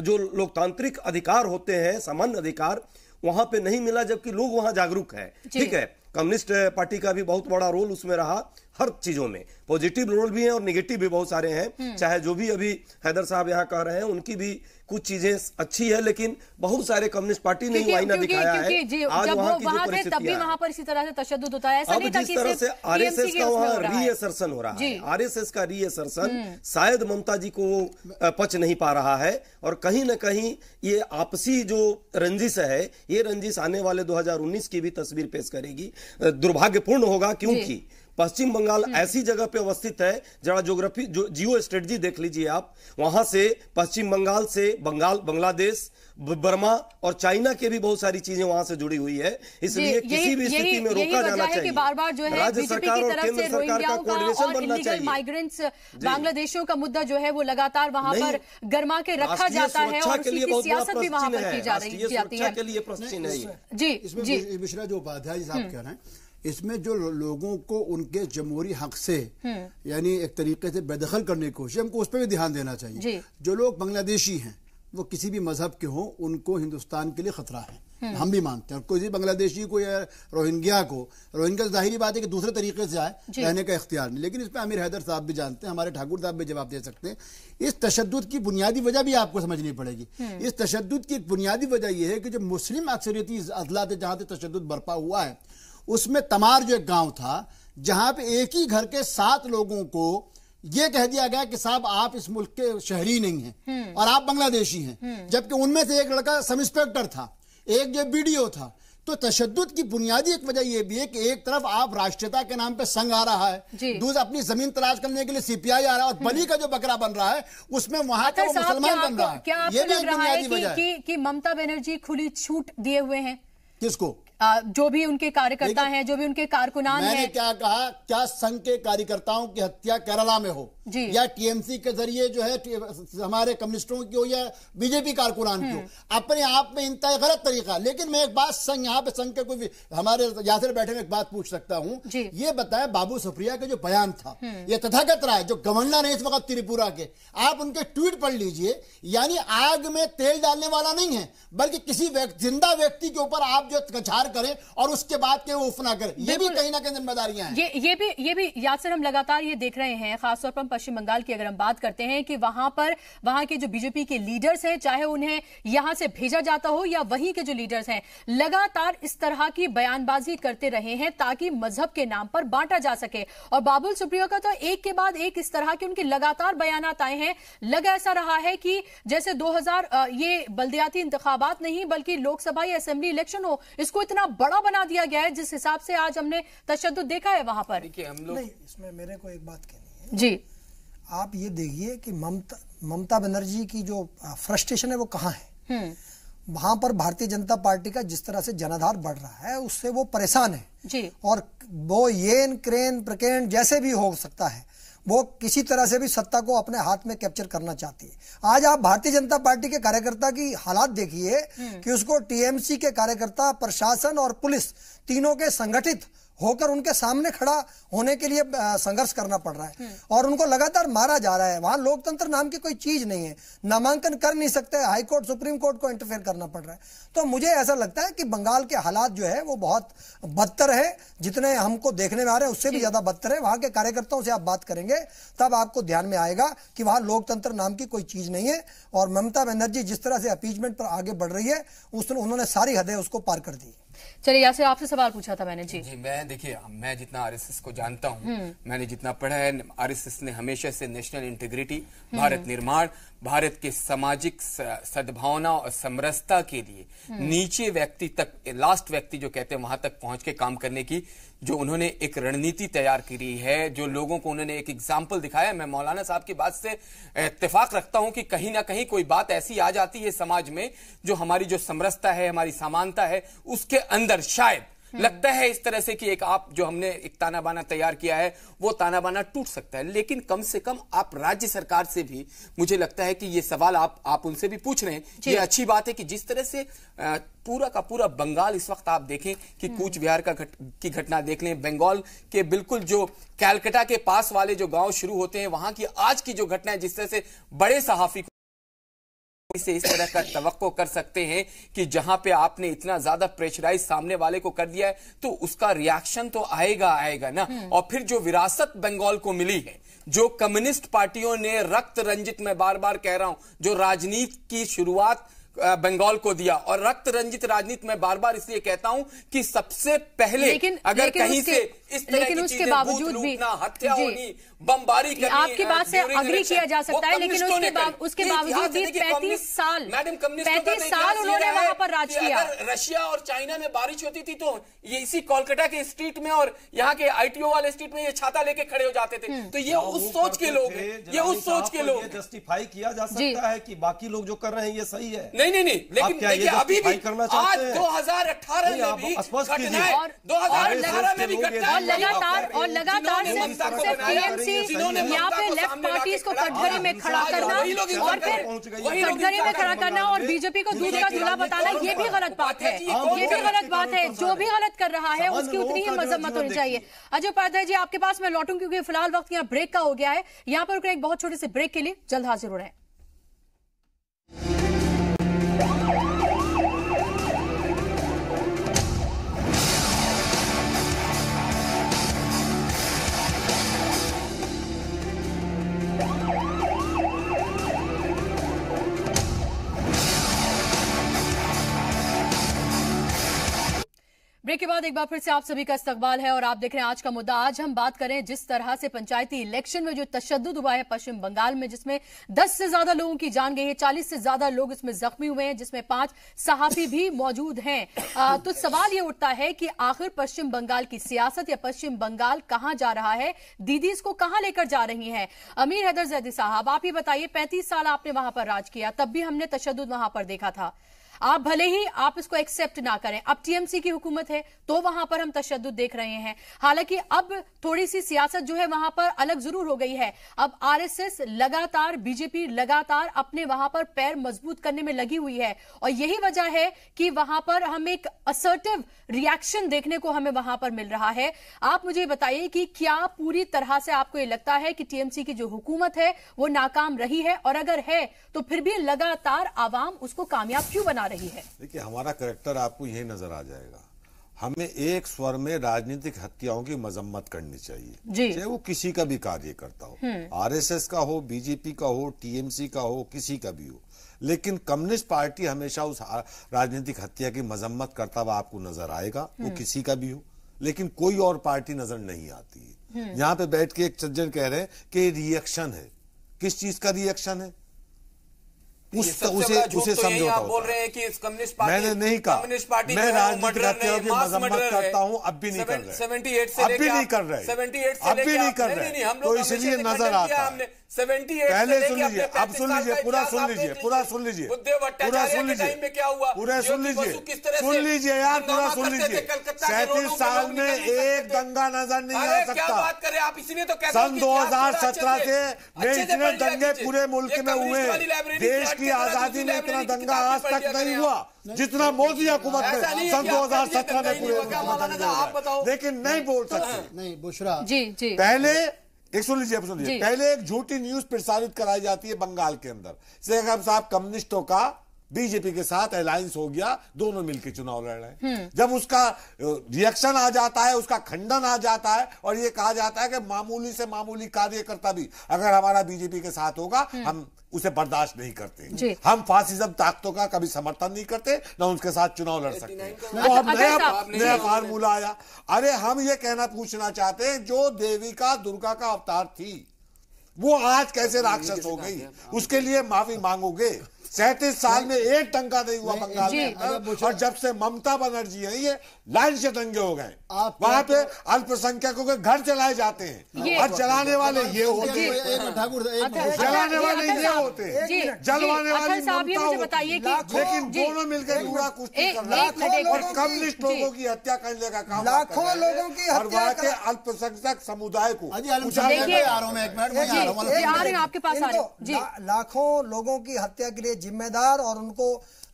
जो लोकतांत्रिक अधिकार होते हैं, सामान्य अधिकार, वहां पे नहीं मिला, जबकि लोग वहां जागरूक है। ठीक है, कम्युनिस्ट पार्टी का भी बहुत बड़ा रोल उसमें रहा, हर चीजों में पॉजिटिव रोल भी है और नेगेटिव भी बहुत सारे हैं। चाहे जो भी अभी हैदर साहब यहाँ कह रहे हैं, उनकी भी कुछ चीजें अच्छी है, लेकिन बहुत सारे कम्युनिस्ट पार्टी ने आईना दिखाया है। आज वहां थे तब भी वहां पर इसी तरह से तशद्दुद होता है। ऐसा नहीं था कि जिस तरह से आरएसएस का वहां रीअसर्शन हो रहा है, आरएसएस का रीअसर्शन शायद ममता जी को पच नहीं पा रहा है। और कहीं ना कहीं ये आपसी जो रंजिश है, ये रंजिश आने वाले 2019 की भी तस्वीर पेश करेगी। दुर्भाग्यपूर्ण होगा, क्योंकि पश्चिम बंगाल ऐसी जगह पे अवस्थित है, जरा ज्योग्राफी जो जियो स्ट्रेटजी देख लीजिए आप, वहां से पश्चिम बंगाल से बांग्लादेश, बर्मा और चाइना के भी बहुत सारी चीजें वहां से जुड़ी हुई है। इसलिए किसी भी स्थिति में रोका जाना चाहिए। बार-बार जो है राज्य सरकार और केंद्र सरकार का कोऑर्डिनेशन बनना चाहिए। माइग्रेंट्स, बांग्लादेशियों का मुद्दा जो है वो लगातार वहां पर गर्मा के रखा जाता है और उसकी सियासत भी वहां पर की जा रही है। के लिए प्रश्न है जी। मिश्रा जो उपाध्याय साहब कह रहे हैं, इसमें जो लोगों को उनके जमहूरी हक से यानी एक तरीके से बेदखल करने की कोशिश, हमको उस पर भी ध्यान देना चाहिए। जो लोग बांग्लादेशी हैं, वो किसी भी मजहब के हों, उनको हिंदुस्तान के लिए खतरा है, हम भी मानते हैं। और कोई बांग्लादेशी को या रोहिंग्या जाहिर बात है कि दूसरे तरीके से आए, रहने का इख्तियार नहीं। लेकिन इसमें आमिर हैदर साहब भी जानते हैं, हमारे ठाकुर साहब भी जवाब दे सकते हैं। इस तशद्दुद की बुनियादी वजह भी आपको समझनी पड़ेगी। इस तशद्दुद की बुनियादी वजह यह है कि जो मुस्लिम अक्सरियती अजला थे, जहां से तशद्दुद बरपा हुआ है, उसमें तमार जो एक गांव था, जहां पे एक ही घर के 7 लोगों को यह कह दिया गया कि साहब आप इस मुल्क के शहरी नहीं हैं और आप बांग्लादेशी हैं, जबकि उनमें से एक लड़का सब इंस्पेक्टर था, एक जो बीडीओ था। तो तशद्दुद की बुनियादी एक वजह यह भी है कि एक तरफ आप राष्ट्रीयता के नाम पे संघ आ रहा है, दूसरा अपनी जमीन तलाश करने के लिए सीपीआई आ रहा है, और बलि का जो बकरा बन रहा है उसमें वहां का मुसलमान बन रहा है। क्या आपको लग रहा है कि ममता बनर्जी खुली छूट दिए हुए हैं? किसको? जो भी उनके कार्यकर्ता हैं, जो भी उनके कारकुनान हैं। मैंने क्या कहा, क्या संघ के कार्यकर्ताओं की हत्या केरला में हो या टीएमसी के जरिए जो है हमारे कम्युनिस्टों की हो या बीजेपी कारकुनान की हो, अपने आप में इंतहा गलत तरीका। लेकिन मैं एक बात संघ, यहाँ पे संघ के कोई हमारे यासिर बैठे में एक बात पूछ सकता हूँ, ये बताए बाबू सुप्रिया का जो बयान था, ये तथागत राय जो गवर्नर है इस वक्त त्रिपुरा के, आप उनके ट्वीट पढ़ लीजिए, यानी आग में तेल डालने वाला नहीं है, बल्कि किसी जिंदा व्यक्ति के ऊपर आप जो कछार करें और उसके बाद के वो उफना करें, ये भी कहीं ना कहीं जिम्मेदारियां हैं। ये भी यासिर, हम लगातार ये देख रहे हैं, खासतौर पर पश्चिम बंगाल की अगर हम बात करते हैं कि वहां के जो बीजेपी के लीडर्स हैं, चाहे उन्हें यहां से भेजा जाता हो या वहीं के जो लीडर्स हैं, लगातार इस तरह की बयानबाजी करते रहे हैं ताकि मजहब के नाम पर बांटा जा सके। और बाबुल सुप्रियो का तो एक के बाद एक इस तरह के उनके लगातार बयानात आए हैं। लगा ऐसा रहा है कि जैसे 2000 ये बल्दियाती इंतखाबात नहीं बल्कि लोकसभा या असेंबली इलेक्शन हो, इसको इतना बड़ा बना दिया गया है जिस हिसाब से आज हमने तशद्दुद देखा है वहां पर। हम लोग नहीं, इसमें मेरे को एक बात कहनी है जी। आप ये देखिए कि ममता बनर्जी की जो फ्रस्ट्रेशन है वो कहाँ है। वहां पर भारतीय जनता पार्टी का जिस तरह से जनाधार बढ़ रहा है उससे वो परेशान है जी। और वो येन क्रेन प्रकेंड जैसे भी हो सकता है वो किसी तरह से भी सत्ता को अपने हाथ में कैप्चर करना चाहती है। आज आप भारतीय जनता पार्टी के कार्यकर्ता की हालात देखिए कि उसको टीएमसी के कार्यकर्ता, प्रशासन और पुलिस तीनों के संगठित होकर उनके सामने खड़ा होने के लिए संघर्ष करना पड़ रहा है और उनको लगातार मारा जा रहा है। वहां लोकतंत्र नाम की कोई चीज नहीं है, नामांकन कर नहीं सकते, हाई कोर्ट सुप्रीम कोर्ट को इंटरफेयर करना पड़ रहा है। तो मुझे ऐसा लगता है कि बंगाल के हालात जो है वो बहुत बदतर है, जितने हमको देखने में आ रहे हैं उससे भी ज्यादा बदतर है। वहां के कार्यकर्ताओं से आप बात करेंगे तब आपको ध्यान में आएगा कि वहां लोकतंत्र नाम की कोई चीज नहीं है। और ममता बनर्जी जिस तरह से अपीजमेंट पर आगे बढ़ रही है उन्होंने सारी हदें उसको पार कर दी। चलिए यासिर, आपसे सवाल पूछा था मैंने। जी मैं देखिए, मैं जितना आरएसएस को जानता हूं, मैंने जितना पढ़ा है, आरएसएस ने हमेशा से नेशनल इंटीग्रिटी, भारत निर्माण, भारत के सामाजिक सद्भावना और समरसता के लिए नीचे व्यक्ति तक, लास्ट व्यक्ति जो कहते हैं वहां तक पहुंच के काम करने की जो उन्होंने एक रणनीति तैयार करी है, जो लोगों को उन्होंने एक एग्जाम्पल दिखाया। मैं मौलाना साहब की बात से इत्तेफाक रखता हूं कि कहीं ना कहीं कोई बात ऐसी आ जाती है समाज में जो हमारी जो समरसता है, हमारी समानता है, उसके अंदर शायद लगता है इस तरह से कि एक आप जो हमने एक ताना बाना तैयार किया है वो ताना बाना टूट सकता है। लेकिन कम से कम आप राज्य सरकार से भी, मुझे लगता है कि ये सवाल आप उनसे भी पूछ रहे हैं, ये अच्छी बात है कि जिस तरह से पूरा का पूरा बंगाल इस वक्त आप देखें कि कूच बिहार की घटना देख लें, बंगाल के बिल्कुल जो कैलकाटा के पास वाले जो गांव शुरू होते हैं वहां की आज की जो घटना है, जिस तरह से बड़े सहाफी से इस तरह का तवक्को कर सकते हैं कि जहां पे आपने इतना ज्यादा प्रेशराइज सामने वाले को कर दिया है तो उसका रिएक्शन तो आएगा ना। और फिर जो विरासत बंगाल को मिली है, जो कम्युनिस्ट पार्टियों ने रक्त रंजित, मैं बार बार कह रहा हूं, जो राजनीति की शुरुआत बंगाल को दिया, और रक्त रंजित राजनीति में बार बार इसलिए कहता हूं कि सबसे पहले अगर कहीं से इस तरह की चीजें, बूथ लूटना, हत्या होनी, बमबारी करनी, आपकी बात से अग्री किया जा सकता है, लेकिन उसके बावजूद भी 35 साल उन्होंने वहां पर राज किया। अगर रशिया और चाइना में बारिश होती थी तो ये इसी कोलकाता के स्ट्रीट में और यहाँ के आईटीओ वाले स्ट्रीट में ये छाता लेके खड़े हो जाते थे। तो ये उस सोच के लोग, ये उस सोच के लोग, जस्टिफाई किया जा सकता है कि बाकी लोग जो कर रहे हैं ये सही है। नहीं, लेकिन देखिए अभी भी आज 2018 में भी घटनाएं, 2018 में भी घटनाएं लगातार टीएमसी यहाँ पे लेफ्ट पार्टीज को कटघरे में खड़ा करना और फिर कटघरे में खड़ा करना और बीजेपी को दूध का दूल्हा बताना, ये भी गलत बात है। ये भी गलत बात है। जो भी गलत कर रहा है उसकी उतनी ही मजम्मत होनी चाहिए। अजय उपाध्याय जी, आपके पास मैं लौटूं क्योंकि फिलहाल वक्त यहाँ ब्रेक का हो गया है। यहाँ पर एक बहुत छोटे से ब्रेक के लिए जल्द हाजिर हो रहे हैं। ब्रेक के बाद एक बार फिर से आप सभी का इस्तकबाल है और आप देख रहे हैं आज का मुद्दा। आज हम बात करें जिस तरह से पंचायती इलेक्शन में जो तशद्दुद हुआ है पश्चिम बंगाल में, जिसमें 10 से ज्यादा लोगों की जान गई है, 40 से ज्यादा लोग इसमें जख्मी हुए हैं, जिसमें 5 सहाफी भी मौजूद हैं। तो सवाल ये उठता है कि आखिर पश्चिम बंगाल की सियासत या पश्चिम बंगाल कहां जा रहा है, दीदी इसको कहां लेकर जा रही हैं? अमीर हैदर जैदी साहब, आप ये बताइए, 35 साल आपने वहां पर राज किया, तब भी हमने तशद्दुद वहां पर देखा था। आप भले ही आप इसको एक्सेप्ट ना करें, अब टीएमसी की हुकूमत है तो वहां पर हम तशद्दुद देख रहे हैं। हालांकि अब थोड़ी सी सियासत जो है वहां पर अलग जरूर हो गई है। अब आरएसएस लगातार, बीजेपी लगातार अपने वहां पर पैर मजबूत करने में लगी हुई है और यही वजह है कि वहां पर हम एक असर्टिव रिएक्शन देखने को हमें वहां पर मिल रहा है। आप मुझे बताइए कि क्या पूरी तरह से आपको ये लगता है कि टीएमसी की जो हुकूमत है वो नाकाम रही है, और अगर है तो फिर भी लगातार आवाम उसको कामयाब क्यों बना रही है? देखिए, हमारा करैक्टर आपको यही नजर आ जाएगा। हमें एक स्वर में राजनीतिक हत्याओं की मजम्मत करनी चाहिए, चाहे वो किसी का भी कार्य करता हो, आरएसएस का हो, बीजेपी का हो, टीएमसी का हो, किसी का भी हो। लेकिन कम्युनिस्ट पार्टी हमेशा उस राजनीतिक हत्या की मजम्मत करता हुआ आपको नजर आएगा, वो किसी का भी हो। लेकिन कोई और पार्टी नजर नहीं आती है। यहाँ पे बैठ के एक सज्जन कह रहे हैं कि रिएक्शन है। किस चीज का रिएक्शन है? उसे समझौता बोल रहे हैं कि कम्युनिस्ट पार्टी, मैंने नहीं कहा, कम्युनिस्ट पार्टी मैं राजनीतिक हत्याओं की मजम्मत करता हूं, अब भी नहीं कर रहे, 78 से अब भी नहीं कर रहे, 78 अब भी नहीं कर रहे, तो इसलिए नजर आता है। 78 पहले सुन लीजिए, अब सुन लीजिए, पूरा सुन लीजिए, पूरा सुन लीजिए, पूरा सुन लीजिए, क्या हुआ पूरा सुन लीजिए, सुन लीजिए यार, पूरा सुन लीजिए। 37 साल में एक दंगा नजर नहीं आ सकता। बात करें आप, इसीलिए तो सन 2017 से इतने दंगे पूरे मुल्क में हुए, देश की आजादी में इतना दंगा आज तक नहीं हुआ जितना मोदी हुकूमत में सन 2017 में पूरे मुल्क में। लेकिन नहीं बोल सकते, नहीं बुशरा जी पहले एक सुन लीजिए, पहले एक झूठी न्यूज प्रसारित कराई जाती है बंगाल के अंदर, शेख साहब कम्युनिस्टों का बीजेपी के साथ अलायंस हो गया, दोनों मिलकर चुनाव लड़ रहे हैं। जब उसका रिएक्शन आ जाता है, उसका खंडन आ जाता है और ये कहा जाता है कि मामूली से मामूली कार्यकर्ता भी अगर हमारा बीजेपी के साथ होगा हम उसे बर्दाश्त नहीं करते, हम फासिज्म ताकतों का कभी समर्थन नहीं करते, ना उनके साथ चुनाव लड़ सकते। तो अब नया फार्मूला आया। अरे हम ये पूछना चाहते हैं, जो देविका दुर्गा का अवतार थी वो आज कैसे राक्षस हो गई, उसके लिए माफी मांगोगे? 37 साल में एक दंगा नहीं हुआ बंगाल में, और जब से ममता बनर्जी आई है लाइन से दंगे हो गए। वहां पे अल्पसंख्यकों के घर जलाए जाते हैं और जलाने वाले ये होते हैं, जलाने वाले ये होते हैं, जलवाने वाले ममता होती है। लेकिन दोनों मिलकर पूरा कुश्ती कर रहे हैं और कम्युनिस्ट लोगों की हत्या करने का काम, लाखों लोगों की और वहाँ के अल्पसंख्यक समुदाय को आपके पास लाखों लोगों की हत्या के लिए जिम्मेदार और उनको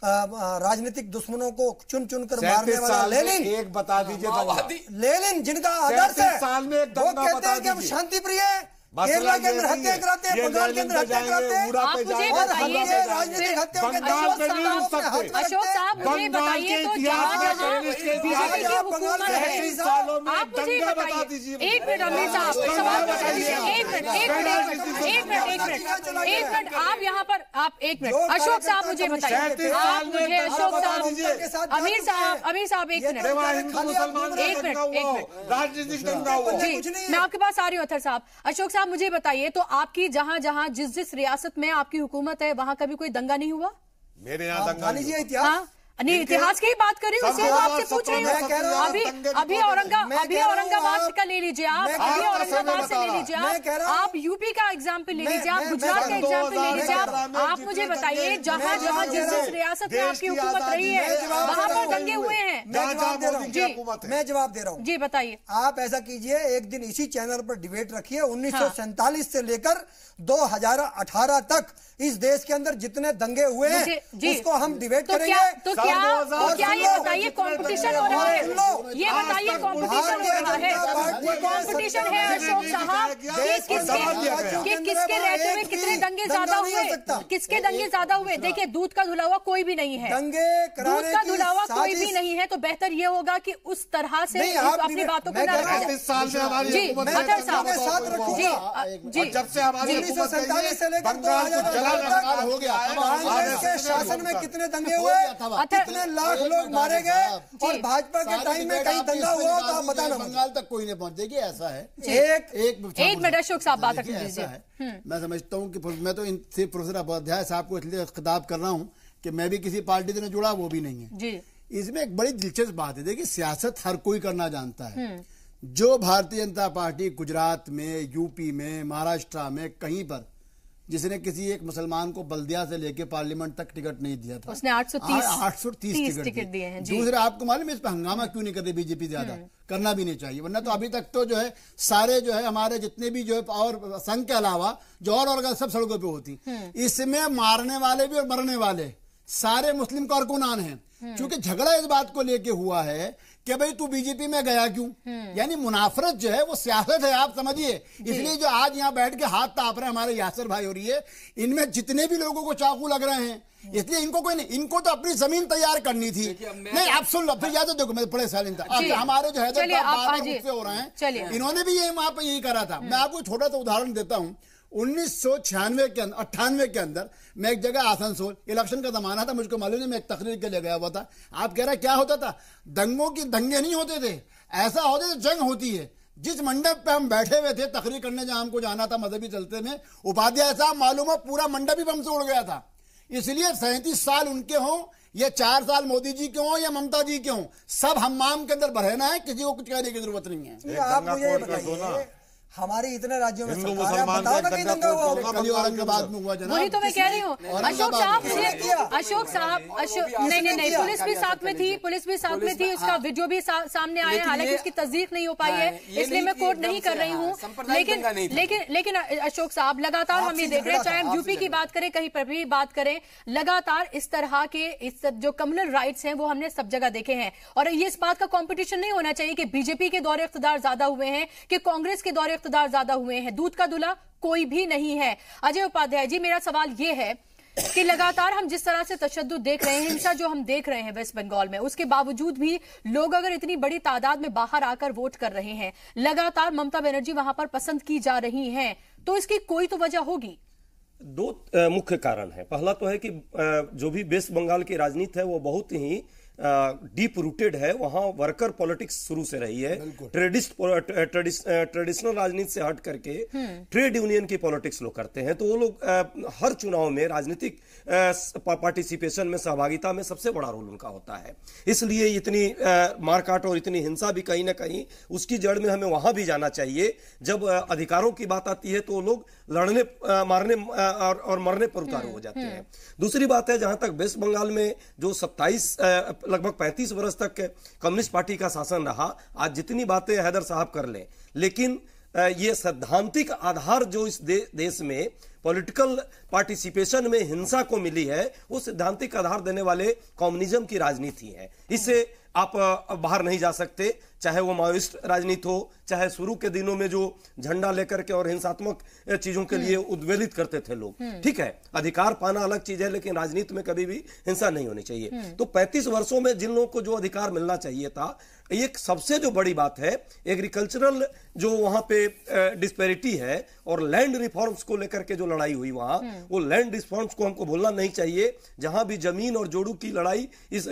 राजनीतिक दुश्मनों को चुन चुन कर मारने वाला लेनिन, एक बता दीजिए, लेनिन जिनका आदर्श है, साल में वो कहते हैं कि हम शांति प्रिय हैं, केरला के अंदर हत्या कराते हैं, बंगाल के अंदर हत्या कराते हैं, राजनीतिक हत्याओं के अशोक साहब मुझे बताइए, तो बीजेपी की हुकूमत है, आप मुझे बताइए, एक मिनट अमीर साहब सवाल बताइए, एक मिनट आप यहाँ पर, आप एक मिनट अशोक साहब मुझे बताइए, आप मुझे अशोक साहब, अमीर साहब एक मिनट, राजनीतिक दंगा हुआ जी, मैं आपके पास आ रही हूँ अथर साहब। अशोक साहब मुझे बताइए, तो आपकी जहां जहां जिस रियासत में आपकी हुकूमत है वहां कभी कोई दंगा नहीं हुआ? मेरे यहाँ दंगा नहीं हुआ। नहीं, इतिहास की ही बात कर रही हूँ, तो आपसे पूछ रही हूँ। अभी औरंगाबाद का ले लीजिए आप, अभी औरंगाबाद से ले लीजिए आप यूपी का एग्जाम्पल ले लीजिए आप, गुजरात का एग्जाम्पल ले लीजिए आप मुझे बताइए, जहाँ जहाँ जिस रियासत में आपकी हुकूमत रही है वहाँ पर दंगे हुए हैं। मैं जवाब दे रहा हूँ जी, बताइए। आप ऐसा कीजिए, एक दिन इसी चैनल पर डिबेट रखिए, 1947 से लेकर 2018 तक इस देश के अंदर जितने दंगे हुए हैं उसको हम डिबेट करेंगे। तो क्या ये बताइए कंपटीशन हो रहा है? ये बताइए कंपटीशन हो रहा है? कंपटीशन है अशोक साहब कि किसके रहते हुए कितने दंगे ज्यादा हुए, किसके दंगे ज्यादा हुए? देखिए, दूध का धुला हुआ कोई भी नहीं है, दूध का धुला हुआ कोई भी नहीं है, तो बेहतर ये होगा कि उस तरह से अपनी बातों को न रखा जाए। जी अथर साहब जी, जब से हमारी 1947 से लेकर 2018 हो गया, कांग्रेस के शासन में कितने दंगे हुए, कितने लाख लोग मारे गए, और भाजपा के टाइम में कहीं दंगा हुआ तो आप बताना। बंगाल तक कोई नहीं पहुंचेगी, ऐसा है। एक मिनट अशोक साहब बात रख लीजिए। मैं समझता हूँ कि मैं तो सिर्फ प्रोफेसर उपाध्याय साहब को इसलिए खिताब कर रहा हूँ कि मैं भी किसी पार्टी से जुड़ा, वो भी नहीं है। इसमें एक बड़ी दिलचस्प बात है, देखिए सियासत हर कोई करना जानता है। जो भारतीय जनता पार्टी गुजरात में, यूपी में, महाराष्ट्र में कहीं पर जिसने किसी एक मुसलमान को बल्दिया से लेके पार्लियामेंट तक टिकट नहीं दिया था। उसने 830 टिकट दिए हैं। दूसरे, आपको मालूम है इस पर हंगामा क्यों नहीं करती बीजेपी ज्यादा? करना भी नहीं चाहिए, वरना तो अभी तक तो जो है सारे जो है हमारे जितने भी जो है और संघ के अलावा जो और सब सड़कों पे होती। इसमें मारने वाले भी और मरने वाले सारे मुस्लिम कारकुनान हैं, क्योंकि झगड़ा इस बात को लेके हुआ है कि भाई तू बीजेपी में गया क्यों? यानी मुनाफरत जो है वो सियासत है, आप समझिए। इसलिए जो आज यहाँ बैठ के हाथ ताप रहे हैं हमारे यासर भाई हो रही है, इनमें जितने भी लोगों को चाकू लग रहे हैं, इसलिए इनको कोई नहीं, इनको तो अपनी जमीन तैयार करनी थी। नहीं, आप सुन लो फिर, याद देखो मैं बड़े साल हमारे जो है हो रहे हैं, इन्होंने भी ये वहां पर यही करा था। मैं आपको छोटा सा उदाहरण देता हूँ। 1998 के अंदर मैं एक जगह आसनसोल, इलेक्शन का जमाना था, मुझको मालूम नहीं, मैं एक तकरीर के लिए गया हुआ था। आप कह रहे क्या होता था? दंगे नहीं होते थे, ऐसा होते थे जंग होती है। जिस मंडप पे हम बैठे हुए थे तकरीर करने, जहां हमको जाना था मजहबी चलते में, उपाध्याय साहब मालूम है पूरा मंडप ही बम से उड़ गया था। इसलिए 37 साल उनके हों या 4 साल मोदी जी के हों या ममता जी के हों, सब हम्माम के अंदर बहना है, किसी को कुछ कहने की जरूरत नहीं है। आप मुझे बताइए, हमारे इतने राज्यों में औरंगाबाद में हुआ जनाब, वही तो मैं कह रही हूँ। अशोक साहब नहीं, पुलिस भी साथ में थी, उसका वीडियो भी सामने आया, हालांकि उसकी तस्दीक नहीं हो पाई है, इसलिए मैं कोट नहीं कर रही हूँ। लेकिन अशोक साहब, लगातार हम ये देख रहे हैं, चाहे हम यूपी की बात करें, कहीं पर भी बात करें, लगातार इस तरह के जो कम्युनल राइट्स हैं वो हमने सब जगह देखे हैं। और ये इस बात का कॉम्पिटिशन नहीं होना चाहिए कि बीजेपी के दौरे इख्तिदार ज्यादा हुए हैं कि कांग्रेस के दौरे इख्तिदार ज्यादा हुए हैं। दूध का दूल्हा कोई भी नहीं है। अजय उपाध्याय जी, मेरा सवाल यह है कि लगातार हम जिस तरह से तशद्दुद देख रहे हैं, हिंसा जो हम देख रहे हैं वेस्ट बंगाल में, उसके बावजूद भी लोग अगर इतनी बड़ी तादाद में बाहर आकर वोट कर रहे हैं, लगातार ममता बनर्जी वहां पर पसंद की जा रही हैं, तो इसकी कोई तो वजह होगी। 2 मुख्य कारण है। पहला तो है कि जो भी वेस्ट बंगाल की राजनीति है वो बहुत ही डीप रूटेड है। वहां वर्कर पॉलिटिक्स शुरू से रही है। ट्रेडिशनल राजनीति से हट करके ट्रेड यूनियन की पॉलिटिक्स लोग करते हैं। तो वो लोग हर चुनाव में राजनीतिक पार्टिसिपेशन में, सहभागिता में सबसे बड़ा रोल उनका होता है। इसलिए इतनी मारकाट और इतनी हिंसा भी कहीं ना कहीं उसकी जड़ में हमें वहां भी जाना चाहिए। जब अधिकारों की बात आती है तो लोग लड़ने, मारने और मरने पर उतारू हो जाते हैं। दूसरी बात है, जहां तक वेस्ट बंगाल में जो 27 लगभग 35 वर्ष तक कम्युनिस्ट पार्टी का शासन रहा, आज जितनी बातें हैदर साहब कर लें, लेकिन ये सैद्धांतिक आधार जो इस देश में पॉलिटिकल पार्टिसिपेशन में हिंसा को मिली है, वो सैद्धांतिक आधार देने वाले कम्युनिज्म की राजनीति है। इससे आप बाहर नहीं जा सकते, चाहे वो माओइस्ट राजनीति हो, चाहे शुरू के दिनों में जो झंडा लेकर के और हिंसात्मक चीजों के लिए उद्वेलित करते थे लोग। ठीक है, अधिकार पाना अलग चीज है, लेकिन राजनीति में कभी भी हिंसा नहीं होनी चाहिए। तो 35 वर्षों में जिन लोगों को जो अधिकार मिलना चाहिए था, एक सबसे जो बड़ी बात है, एग्रीकल्चरल जो वहां पे डिस्पैरिटी है और लैंड रिफॉर्म्स को लेकर के जो लड़ाई हुई वहां, वो लैंड रिफॉर्म्स को हमको भूलना नहीं चाहिए। जहां भी जमीन और जोड़ू की लड़ाई इस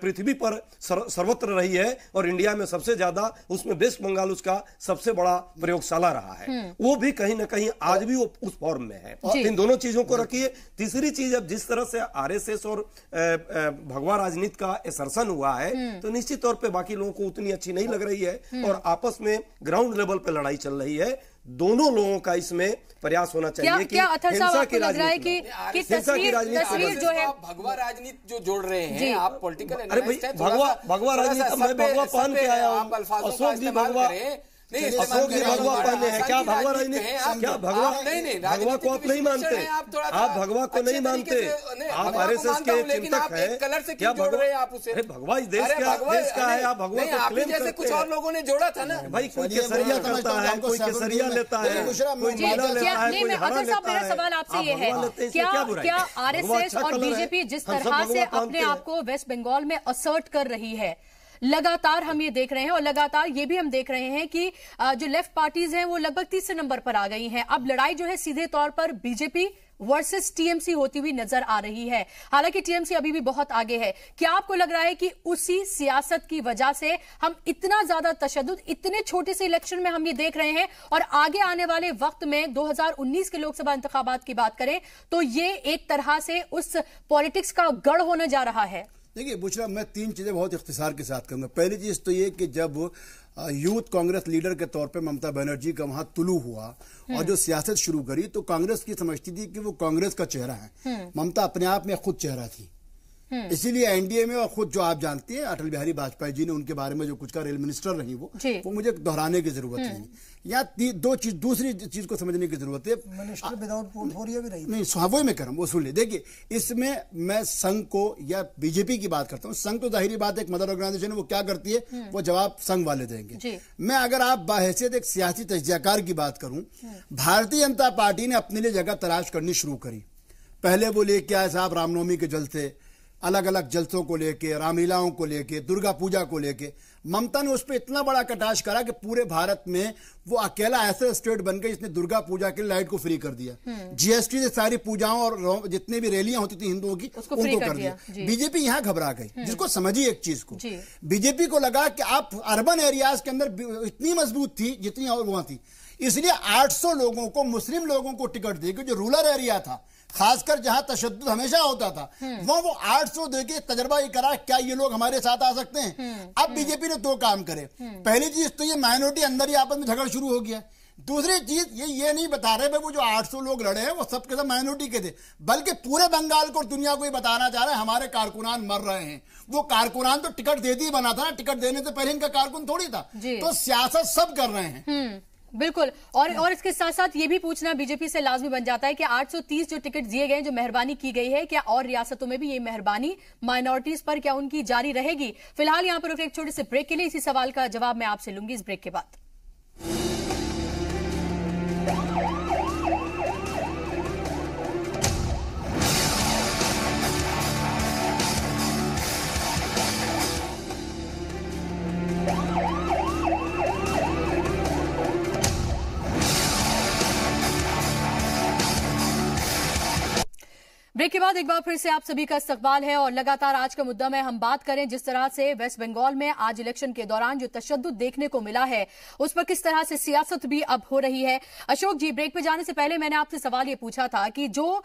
पृथ्वी पर सर्वत्र रही है और इंडिया में सबसे ज्यादा, उसमें वेस्ट बंगाल उसका सबसे बड़ा प्रयोगशाला रहा है। वो भी कहीं ना कहीं आज भी वो उस फॉर्म में है। इन दोनों चीजों को रखिए। तीसरी चीज, अब जिस तरह से आरएसएस और भगवा राजनीति का असरसन हुआ है, तो निश्चित तौर पे बाकी लोगों को उतनी अच्छी नहीं लग रही है और आपस में ग्राउंड लेवल पे लड़ाई चल रही है। दोनों लोगों का इसमें प्रयास होना चाहिए कि हिंसा की राजनीति जो है, भगवा राजनीति जो जोड़ रहे हैं आप, पॉलिटिकल, अरे भाई भगवा राजनीति, मैं भगवा पहन के आया हूँ, अशोक जी भगवा, अशोक जी भगवा पहने हैं, क्या भगवा राजनीति, क्या भगवा को आप नहीं मानते? आप भगवा को नहीं मानते, आप आरएसएस के चिंतक हैं। क्या भगवा इस देश का है, आप भगवा को क्लेम करते हैं। कुछ और लोगों ने जोड़ा था ना भाई, कोई केसरिया करता है, कोई केसरिया लेता है, कोई मीना लेता है, कोई हरा लेता है। सवाल आपसे ये है, क्या आरएसएस और बीजेपी जिस तरह से अपने आप को वेस्ट बंगाल में असर्ट कर रही है, लगातार हम ये देख रहे हैं, और लगातार ये भी हम देख रहे हैं कि जो लेफ्ट पार्टीज हैं वो लगभग तीसरे नंबर पर आ गई हैं। अब लड़ाई जो है सीधे तौर पर बीजेपी वर्सेस टीएमसी होती हुई नजर आ रही है। हालांकि टीएमसी अभी भी बहुत आगे है। क्या आपको लग रहा है कि उसी सियासत की वजह से हम इतना ज्यादा तशद्दुद इतने छोटे से इलेक्शन में हम ये देख रहे हैं, और आगे आने वाले वक्त में 2019 के लोकसभा इंतखाबात की बात करें तो ये एक तरह से उस पॉलिटिक्स का गढ़ होने जा रहा है? देखिए बुशरा, मैं 3 चीजें बहुत इख्तिसार के साथ कहूंगा। पहली चीज तो ये कि जब यूथ कांग्रेस लीडर के तौर पे ममता बनर्जी का वहां तुलू हुआ और जो सियासत शुरू करी, तो कांग्रेस की समझती थी कि वो कांग्रेस का चेहरा है। ममता अपने आप में खुद चेहरा थी। इसीलिए एनडीए में, और खुद जो आप जानती हैं अटल बिहारी वाजपेयी जी ने उनके बारे में जो कुछ का रेल मिनिस्टर रही वो मुझे दोहराने की जरूरत नहीं। यहाँ दूसरी चीज को समझने की जरूरत है। मिनिस्टर विदाउट पोर्टफोलियो भी रही नहीं, वो मैं कर वो सुन ले। देखिए, इसमें मैं संघ को या बीजेपी की बात करता हूँ। संघ तो जाहिर बात है एक मदर ऑर्गेनाइजेशन है, वो क्या करती है वो जवाब संघ वाले देंगे। मैं अगर आप बाहैसियत एक सियासी तज्जियाकार की बात करूं, भारतीय जनता पार्टी ने अपने लिए जगह तलाश करनी शुरू करी। पहले वो लेके आए साहब रामनवमी के जलसे, अलग अलग जलसों को लेके, रामलीलाओं को लेके, दुर्गा पूजा को लेके। ममता ने उस पर इतना बड़ा कटाक्ष करा कि पूरे भारत में वो अकेला ऐसा स्टेट बन गया जिसने दुर्गा पूजा के लाइट को फ्री कर दिया। जीएसटी से सारी पूजाओं और जितनी भी रैलियां होती थी हिंदुओं की उनको कर दिया। बीजेपी यहां घबरा गई, जिसको समझी एक चीज को। बीजेपी को लगा कि आप अर्बन एरियाज के अंदर इतनी मजबूत थी जितनी और वहां थी, इसलिए 800 लोगों को, मुस्लिम लोगों को टिकट दी, जो रूरल एरिया था, खासकर जहां तशद्दुद हमेशा होता था, वो 800 देके तजर्बा ये करा क्या ये लोग हमारे साथ आ सकते हैं। अब बीजेपी ने 2 काम करे। पहली चीज तो ये माइनॉरिटी अंदर ही आपस में झगड़ा शुरू हो गया। दूसरी चीज ये नहीं बता रहे भाई वो जो 800 लोग लड़े हैं वो सबके सब माइनॉरिटी के थे, बल्कि पूरे बंगाल को दुनिया को ये बताना चाह रहे हैं हमारे कारकुनान मर रहे हैं। वो कारकुनान तो टिकट देते ही बना था, टिकट देने से पहले इनका कारकुन थोड़ी था। तो सियासत सब कर रहे हैं। बिल्कुल। और इसके साथ साथ ये भी पूछना बीजेपी से लाजमी बन जाता है कि 830 जो टिकट दिए गए, जो मेहरबानी की गई है, क्या और रियासतों में भी ये मेहरबानी माइनॉरिटीज पर क्या उनकी जारी रहेगी? फिलहाल यहां पर एक छोटे से ब्रेक के लिए, इसी सवाल का जवाब मैं आपसे लूंगी इस ब्रेक के बाद। ब्रेक के बाद एक बार फिर से आप सभी का इस्तकबाल है और लगातार आज का मुद्दा में हम बात करें जिस तरह से वेस्ट बंगाल में आज इलेक्शन के दौरान जो तशद्दुद देखने को मिला है उस पर किस तरह से सियासत भी अब हो रही है। अशोक जी, ब्रेक पे जाने से पहले मैंने आपसे सवाल ये पूछा था कि जो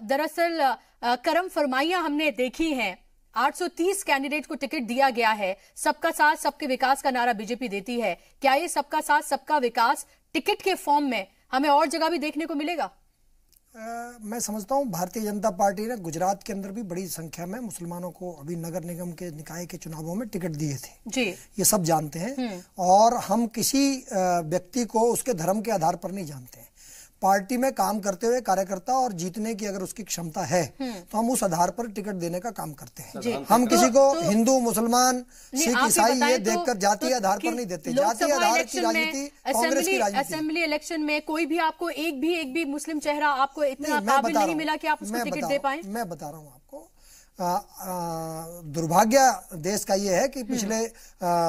दरअसल करम फरमाइयां हमने देखी हैं, 830 कैंडिडेट को टिकट दिया गया है, सबका साथ सबके विकास का नारा बीजेपी देती है, क्या ये सबका साथ सबका विकास टिकट के फॉर्म में हमें और जगह भी देखने को मिलेगा? मैं समझता हूं भारतीय जनता पार्टी ने गुजरात के अंदर भी बड़ी संख्या में मुसलमानों को अभी नगर निगम के निकाय के चुनावों में टिकट दिए थे जी, ये सब जानते हैं। और हम किसी व्यक्ति को उसके धर्म के आधार पर नहीं जानते हैं। पार्टी में काम करते हुए कार्यकर्ता और जीतने की अगर उसकी क्षमता है तो हम उस आधार पर टिकट देने का काम करते हैं। हम किसी को हिंदू, मुसलमान, सिख, ईसाई ये देखकर जातीय आधार पर नहीं देते। जातीय आधार की राजनीति कांग्रेस की राजनीति। असेंबली इलेक्शन में कोई भी आपको एक भी मुस्लिम चेहरा आपको इतना काबिल नहीं मिला कि आप उसको टिकट दे पाए? मैं बता रहा हूँ आपको, दुर्भाग्य देश का ये है कि पिछले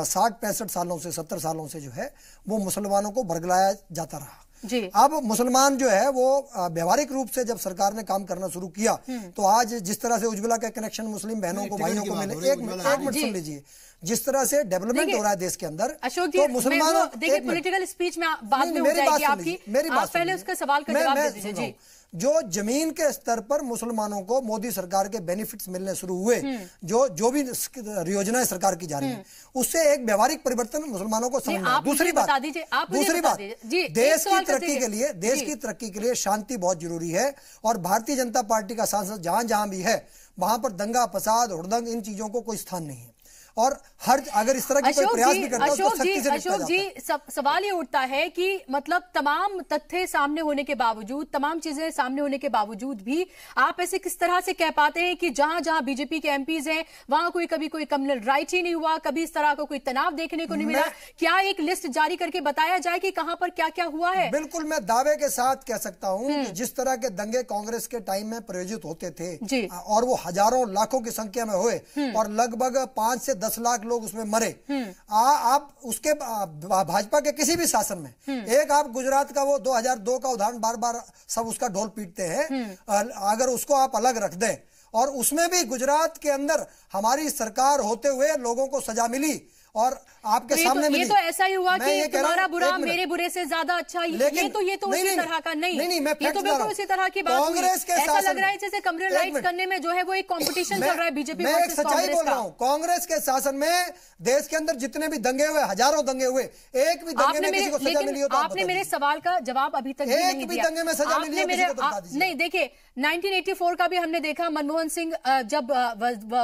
60-65 सालों से, 70 सालों से जो है वो मुसलमानों को बरगलाया जाता रहा जी। अब मुसलमान जो है वो व्यवहारिक रूप से जब सरकार ने काम करना शुरू किया तो आज जिस तरह से उज्ज्वला का कनेक्शन मुस्लिम बहनों को, भाइयों को मिले, एक मिनट सुन लीजिए, जिस तरह से डेवलपमेंट हो रहा है देश के अंदर। अशोक जी, तो मुसलमानों, देखिए पॉलिटिकल स्पीच में बाद में हो जाएगी आपकी, आप पहले उसका सवाल का जवाब दे दीजिए जी। जो जमीन के स्तर पर मुसलमानों को मोदी सरकार के बेनिफिट्स मिलने शुरू हुए, जो भी योजनाएं सरकार की जा रही है, उससे एक व्यवहारिक परिवर्तन मुसलमानों को समझना। दूसरी बात, देश की तरक्की के लिए शांति बहुत जरूरी है और भारतीय जनता पार्टी का सांसद जहां जहां भी है वहां पर दंगा, फसाद, हुड़दंग, इन चीजों को कोई स्थान नहीं है। और हर अगर इस तरह की कोई प्रयास भी करता है तो सख्ती से अशोक जी, सवाल ये उठता है कि मतलब तमाम तथ्य सामने होने के बावजूद, तमाम चीजें सामने होने के बावजूद भी आप ऐसे किस तरह से कह पाते हैं कि जहां जहां बीजेपी के एमपीज हैं वहां कभी कोई कम्युनल राइट ही नहीं हुआ, कभी इस तरह का कोई तनाव देखने को नहीं मिला? क्या एक लिस्ट जारी करके बताया जाए कि कहां पर क्या क्या हुआ है? बिल्कुल, मैं दावे के साथ कह सकता हूं कि जिस तरह के दंगे कांग्रेस के टाइम में प्रायोजित होते थे और वो हजारों लाखों की संख्या में हुए और लगभग 5 से 10 लाख लोग उसमें मरे। आप उसके भाजपा के किसी भी शासन में एक आप गुजरात का वो 2002 का उदाहरण बार बार सब उसका ढोल पीटते हैं, अगर उसको आप अलग रख दें और उसमें भी गुजरात के अंदर हमारी सरकार होते हुए लोगों को सजा मिली और आपके सामने ये तो ऐसा ही हुआ कि तुम्हारा बुरा मेरे बुरे से ज्यादा अच्छा, ये तो उसी तरह का नहीं, ये तो बिल्कुल उसी तरह की बात हुई। ऐसा लग रहा है जैसे कम्युनल राइट्स करने में जो है वो एक कंपटीशन चल रहा है बीजेपी मैं एक सच्चाई बोल रहा हूँ। कांग्रेस के शासन में देश के अंदर जितने भी दंगे हुए, हजारों दंगे हुए, एक भी दंगे में किसी को सजा मिली हो तो आपने मेरे सवाल का जवाब अभी तक नहीं दिया। दंगे में सजा मिली नहीं, देखिए 1984 का भी हमने देखा, मनमोहन सिंह जब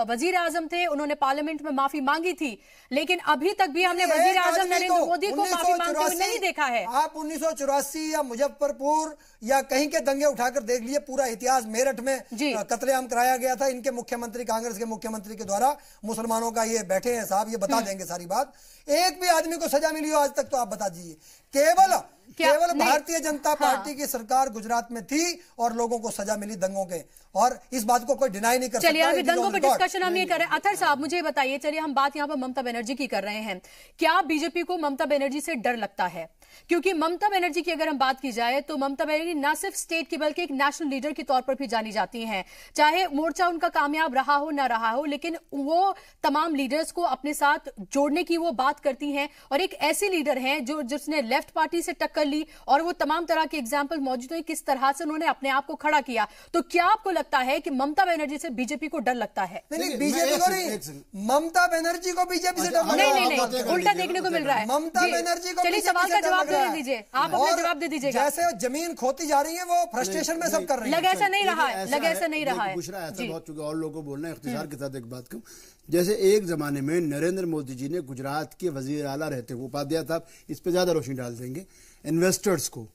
वजीर आजम थे उन्होंने पार्लियामेंट में माफी मांगी थी, लेकिन अभी तक भी हमने वजीर आजम नरेंद्र मोदी को माफी मांगते हुए नहीं देखा है। आप 1984 या मुजफ्फरपुर या कहीं के दंगे उठाकर देख लिए, पूरा इतिहास। मेरठ में कत्लेआम कराया गया था इनके मुख्यमंत्री, कांग्रेस के मुख्यमंत्री के द्वारा, मुसलमानों का। ये बैठे हैं साहब, ये बता देंगे सारी बात। एक भी आदमी को सजा मिली हो आज तक तो आप बता दीजिए। केवल भारतीय जनता पार्टी की सरकार गुजरात में थी और लोगों को सजा मिली दंगों के, और इस बात को कोई डिनाई नहीं कर सकता। चलिए अभी दंगों पे डिस्कशन हम ये कर रहे हैं। अथर साहब मुझे बताइए, चलिए हम बात यहाँ पर ममता बनर्जी की कर रहे हैं, क्या बीजेपी को ममता बनर्जी से डर लगता है? क्योंकि ममता बनर्जी की अगर हम बात की जाए तो ममता बनर्जी न सिर्फ स्टेट की बल्कि एक नेशनल लीडर के तौर पर भी जानी जाती हैं। चाहे मोर्चा उनका कामयाब रहा हो ना रहा हो, लेकिन वो तमाम लीडर्स को अपने साथ जोड़ने की वो बात करती हैं, और एक ऐसी लीडर हैं जो जिसने लेफ्ट पार्टी से टक्कर ली, और वो तमाम तरह के एग्जाम्पल मौजूद हैं किस तरह से उन्होंने अपने आप को खड़ा किया। तो क्या आपको लगता है कि ममता बनर्जी से बीजेपी को डर लगता है? नहीं, बीजेपी को नहीं, ममता बनर्जी को बीजेपी से डर नहीं, उल्टा देखने को मिल रहा है। ममता बनर्जी को, चलिए सवाल का जवाब दे दीजिए, आप अपना जवाब दे दीजिएगा। जैसे जमीन खोती जा रही है वो फ्रस्ट्रेशन में सब कर रहे हैं। लग ऐसा नहीं रहा है, लग ऐसा नहीं रहा है। पूछ रहा है ऐसा बहुत, चूंकि और लोगों को बोलना है, इख्तिसार के साथ एक बात कहूं। जैसे एक जमाने में नरेंद्र मोदी जी ने गुजरात के वजीर आला रहते हुए, उपाध्याय साहब इस पे ज्यादा रोशनी डाल देंगे, इन्वेस्टर्स को,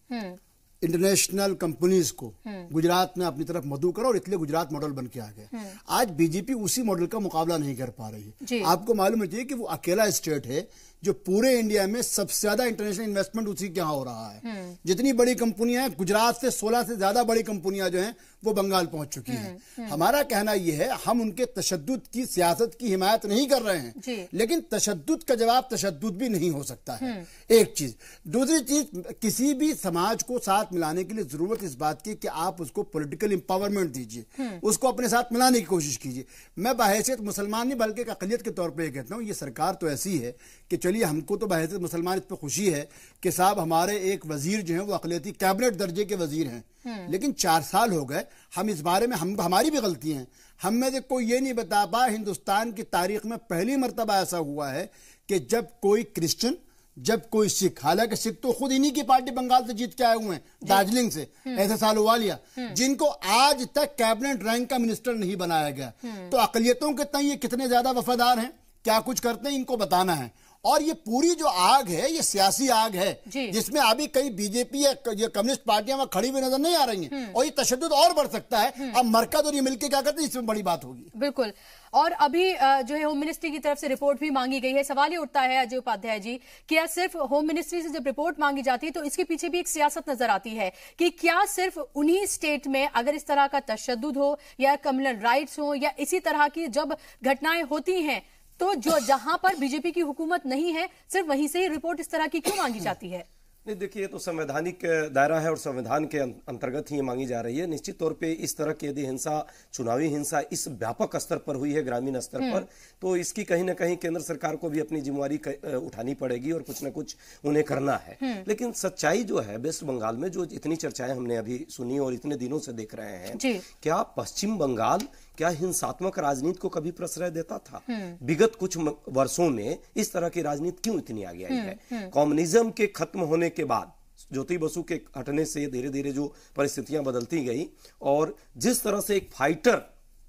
इंटरनेशनल कंपनीज को गुजरात में अपनी तरफ मधु करो, और इसलिए गुजरात मॉडल बन के आ गए। आज बीजेपी उसी मॉडल का मुकाबला नहीं कर पा रही है। आपको मालूम है कि वो अकेला स्टेट है जो पूरे इंडिया में सबसे ज्यादा इंटरनेशनल इन्वेस्टमेंट उसी के यहाँ हो रहा है। जितनी बड़ी कंपनियां हैं, गुजरात से 16 से ज्यादा बड़ी कंपनियां जो हैं वो बंगाल पहुंच चुकी हैं। हमारा कहना यह है, हम उनके तशद्दुद की सियासत की हिमायत नहीं कर रहे हैं, लेकिन तशद्दुद का जवाब तशद्दुद भी नहीं हो सकता है, एक चीज। दूसरी चीज, किसी भी समाज को साथ मिलाने के लिए जरूरत इस बात की कि आप उसको पॉलिटिकल एम्पावरमेंट दीजिए, उसको अपने साथ मिलाने की कोशिश कीजिए। मैं बहैसियत मुसलमान नहीं बल्कि अक़लियत के तौर पर कहता हूँ, ये सरकार तो ऐसी है कि चलिए हमको तो बहैसियत मुसलमान इस पर खुशी है कि साहब हमारे एक वजीर जो है वो अक़लियती कैबिनेट दर्जे के वजीर हैं, लेकिन 4 साल हो गए, हम इस बारे में हमारी भी गलती है। हम में से कोई ये नहीं बता पा, हिंदुस्तान की तारीख में पहली मर्तबा ऐसा हुआ है कि जब कोई क्रिश्चियन, जब कोई सिख, हालांकि सिख तो खुद इन्हीं की पार्टी बंगाल से जीत के आए हुए हैं, दार्जिलिंग से, ऐसे सालूवालिया, जिनको आज तक कैबिनेट रैंक का मिनिस्टर नहीं बनाया गया। तो अक़लियतों के तय ये कितने ज्यादा वफादार हैं, क्या कुछ करते हैं, इनको बताना है। और ये पूरी जो आग है, ये सियासी आग है, जिसमें अभी कई बीजेपी या कम्युनिस्ट पार्टियां वहां खड़ी हुई नजर नहीं आ रही हैं, और ये तशद्दुद और बढ़ सकता है। अब मरकज और ये मिलकर क्या करते हैं, इसमें बड़ी बात होगी। बिल्कुल। और अभी जो है होम मिनिस्ट्री की तरफ से रिपोर्ट भी मांगी गई है। सवाल ये उठता है अजय उपाध्याय जी, क्या सिर्फ होम मिनिस्ट्री से जब रिपोर्ट मांगी जाती है तो इसके पीछे भी एक सियासत नजर आती है कि क्या सिर्फ उन्हीं स्टेट में अगर इस तरह का तशद्दुद हो या कम्युनल राइट्स हो या इसी तरह की जब घटनाएं होती हैं, तो जो जहां पर बीजेपी की हुकूमत नहीं है, सिर्फ वहीं से ही रिपोर्ट इस तरह की क्यों मांगी जाती है? नहीं, देखिए, ये तो संवैधानिक दायरा है और संविधान के अंतर्गत ही ये मांगी जा रही है। निश्चित तौर पे इस तरह की यदि हिंसा, चुनावी हिंसा इस व्यापक स्तर पर हुई है, ग्रामीण स्तर पर, तो इसकी कहीं ना कहीं केंद्र सरकार को भी अपनी जिम्मेवारी उठानी पड़ेगी और कुछ ना कुछ उन्हें करना है। लेकिन सच्चाई जो है, वेस्ट बंगाल में जो इतनी चर्चाएं हमने अभी सुनी और इतने दिनों से देख रहे हैं, क्या पश्चिम बंगाल क्या हिंसात्मक राजनीति को कभी प्रश्रय देता था? विगत कुछ वर्षों में इस तरह की राजनीति क्यों इतनी आगे आई है? कम्युनिज्म के खत्म होने के बाद, ज्योति बसु के हटने से धीरे धीरे जो परिस्थितियां बदलती गई, और जिस तरह से एक फाइटर,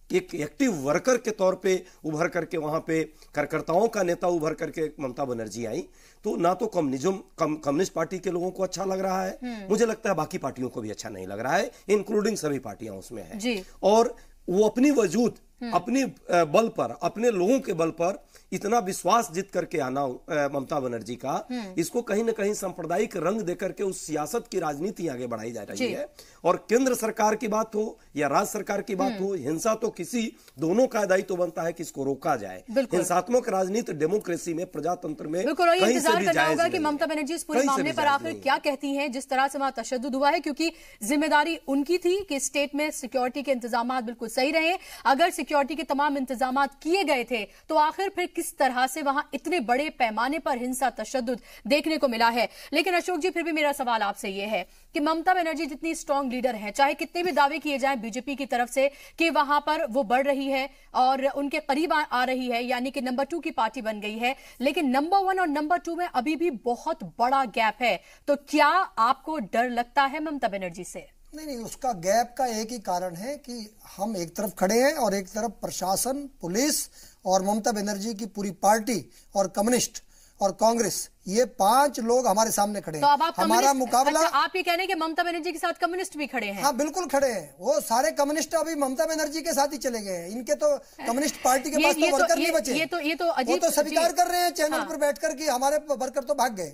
एक एक्टिव वर्कर के तौर पे उभर करके वहां पे कार्यकर्ताओं का नेता उभर करके ममता बनर्जी आई, तो ना तो कम्युनिस्ट पार्टी के लोगों को अच्छा लग रहा है, मुझे लगता है बाकी पार्टियों को भी अच्छा नहीं लग रहा है, इंक्लूडिंग सभी पार्टियां उसमें है। और वो अपनी वजूद, अपनी बल पर, अपने लोगों के बल पर इतना विश्वास जीत करके आना ममता बनर्जी का, इसको कहीं ना कहीं सांप्रदायिक रंग देकर के उस सियासत की राजनीति आगे बढ़ाई जा रही है। और केंद्र सरकार की बात हो या राज्य सरकार की बात हो, हिंसा तो किसी दोनों का दायित्व बनता है कि इसको रोका जाए। हिंसात्मक राजनीति डेमोक्रेसी में, प्रजातंत्र में कहीं से भी जायज नहीं। कि ममता बनर्जी इस पूरे मामले पर आखिर क्या कहती हैं, जिस तरह से वहां तशद्दुद हुआ है, क्योंकि जिम्मेदारी उनकी थी कि स्टेट में सिक्योरिटी के इंतजाम बिल्कुल सही रहे। अगर सिक्योरिटी के तमाम इंतजाम किए गए थे, तो आखिर फिर किस तरह से वहां इतने बड़े पैमाने पर हिंसा तशद्दुद देखने को मिला है। लेकिन अशोक जी, फिर भी मेरा सवाल आपसे यह है कि ममता बनर्जी जितनी स्ट्रांग लीडर हैं, चाहे कितने भी दावे किए जाएं बीजेपी की तरफ से कि वहां पर वो बढ़ रही है और उनके करीब आ रही है, यानी कि नंबर 2 की पार्टी बन गई है, लेकिन नंबर 1 और नंबर 2 में अभी भी बहुत बड़ा गैप है। तो क्या आपको डर लगता है ममता बनर्जी से? नहीं, उसका गैप का एक ही कारण है कि हम एक तरफ खड़े हैं और एक तरफ प्रशासन, पुलिस और ममता बनर्जी की पूरी पार्टी और कम्युनिस्ट और कांग्रेस, ये 5 लोग हमारे सामने खड़े हैं। तो अब आप हमारा मुकाबला, अच्छा, आप ये कह रहे हैं कि ममता बनर्जी के साथ कम्युनिस्ट भी खड़े हैं? हाँ, बिल्कुल खड़े हैं। वो सारे कम्युनिस्ट अभी ममता बनर्जी के साथ ही चले गए हैं। इनके तो कम्युनिस्ट पार्टी के पास तो वर्कर नहीं बचे। ये तो अजीब, वो तो स्वीकार कर रहे हैं चैनल पर बैठकर कि हमारे वर्कर तो भाग गए।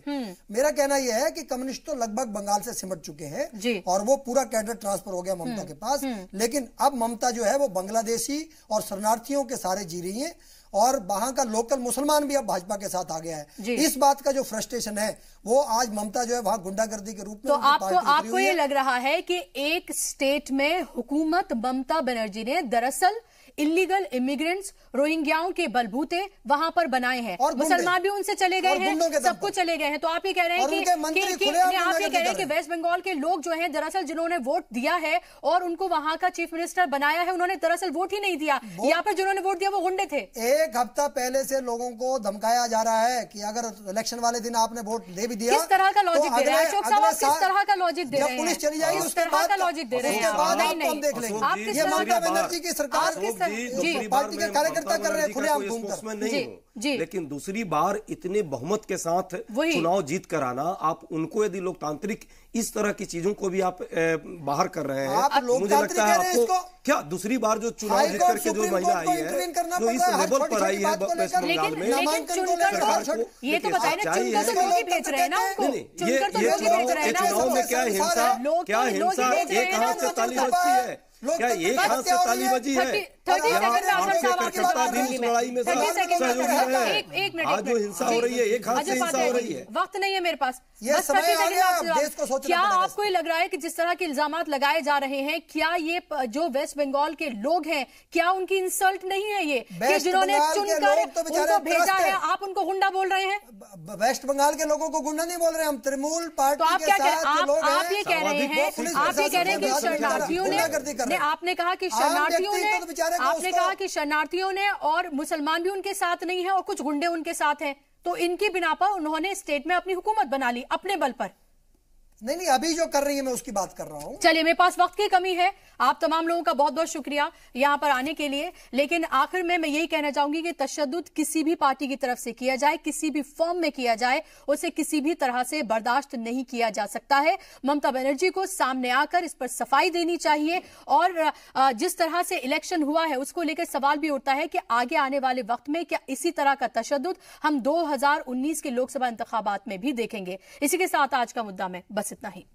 मेरा कहना यह है कि कम्युनिस्ट तो लगभग बंगाल से सिमट चुके हैं और वो पूरा कैडर ट्रांसफर हो गया ममता के पास। लेकिन अब ममता जो है वो बांग्लादेशी और शरणार्थियों के सारे जी रही है और वहां का लोकल मुसलमान भी अब भाजपा के साथ आ गया है। इस बात का जो फ्रस्ट्रेशन है वो आज ममता जो है वहां गुंडागर्दी के रूप में, तो आपको ये लग रहा है कि एक स्टेट में हुकूमत ममता बनर्जी ने दरअसल इलीगल इमिग्रेंट्स, रोहिंग्याओं के बलबूते वहां पर बनाए हैं, मुसलमान भी उनसे चले गए हैं, सब कुछ चले गए हैं। तो आप ये कह रहे हैं कि वेस्ट बंगाल के लोग जो हैं दरअसल जिन्होंने वोट दिया है और उनको वहां का चीफ मिनिस्टर बनाया है, उन्होंने दरअसल वोट ही नहीं दिया, या फिर जिन्होंने वोट दिया वो गुंडे थे। एक हफ्ता पहले से लोगों को धमकाया जा रहा है कि अगर इलेक्शन वाले दिन आपने वोट दे भी दिया, किस तरह का लॉजिक दे रहे हैं अशोक साहब? किस तरह का लॉजिक दे रहे हैं? पुलिस चली जाएगी उसके बाद लॉजिक दे रहे हैं? हम देख लेंगे। ममता बनर्जी की सरकार पार्टी के कार्यकर्ता कर रहे हैं खुलेआम घूमकर। मैं नहीं हूं, लेकिन दूसरी बार इतने बहुमत के साथ चुनाव जीत कर आना, आप उनको यदि लोकतांत्रिक इस तरह की चीजों को भी आप बाहर कर रहे हैं, मुझे लगता है आपको क्या दूसरी बार जो चुनाव जीत करके जो महिला आई है, जो इस लेवल पर आई है वेस्ट बंगाल में, ये तो बताइए ना, चुनकर तो लोग ही भेज रहे हैं ना उनको, चुनकर तो लोग ही भेज रहे हैं ना। चुनाव में क्या हिंसा, क्या हिंसा एक हाथ से ताली बजती है, क्या एक हाथ से ताली बजी है? आज जो हिंसा हो रही है एक हाथ से हिंसा हो रही है। वक्त नहीं है मेरे पास, क्या आपको ये लग रहा है कि जिस तरह के इल्जामात लगाए जा रहे हैं, क्या ये जो वेस्ट बंगाल के लोग हैं, क्या उनकी इंसल्ट नहीं है ये कि जिन्होंने चुनकर उनको भेजा है, आप उनको गुंडा बोल रहे हैं? वेस्ट बंगाल के लोगों को गुंडा नहीं बोल रहे हम, तृणमूल पार्टी के साथ लोग हैं। आप ये कह रहे हैं, आप ये कह रहे हैं कि शरणार्थियों ने, आपने कहा कि शरणार्थियों ने और मुसलमान भी उनके साथ नहीं है और कुछ गुंडे उनके साथ हैं, तो इनकी बिना पर उन्होंने स्टेट में अपनी हुकूमत बना ली अपने बल पर। नहीं, अभी जो कर रही है मैं उसकी बात कर रहा हूं। चलिए, मेरे पास वक्त की कमी है, आप तमाम लोगों का बहुत बहुत शुक्रिया यहां पर आने के लिए, लेकिन आखिर में मैं यही कहना चाहूंगी कि तशद्दुद किसी भी पार्टी की तरफ से किया जाए, किसी भी फॉर्म में किया जाए, उसे किसी भी तरह से बर्दाश्त नहीं किया जा सकता है। ममता बनर्जी को सामने आकर इस पर सफाई देनी चाहिए और जिस तरह से इलेक्शन हुआ है उसको लेकर सवाल भी उठता है कि आगे आने वाले वक्त में क्या इसी तरह का तशद्दुद हम 2019 के लोकसभा इंतखाबात में भी देखेंगे। इसी के साथ आज का मुद्दा में बस इतना ही।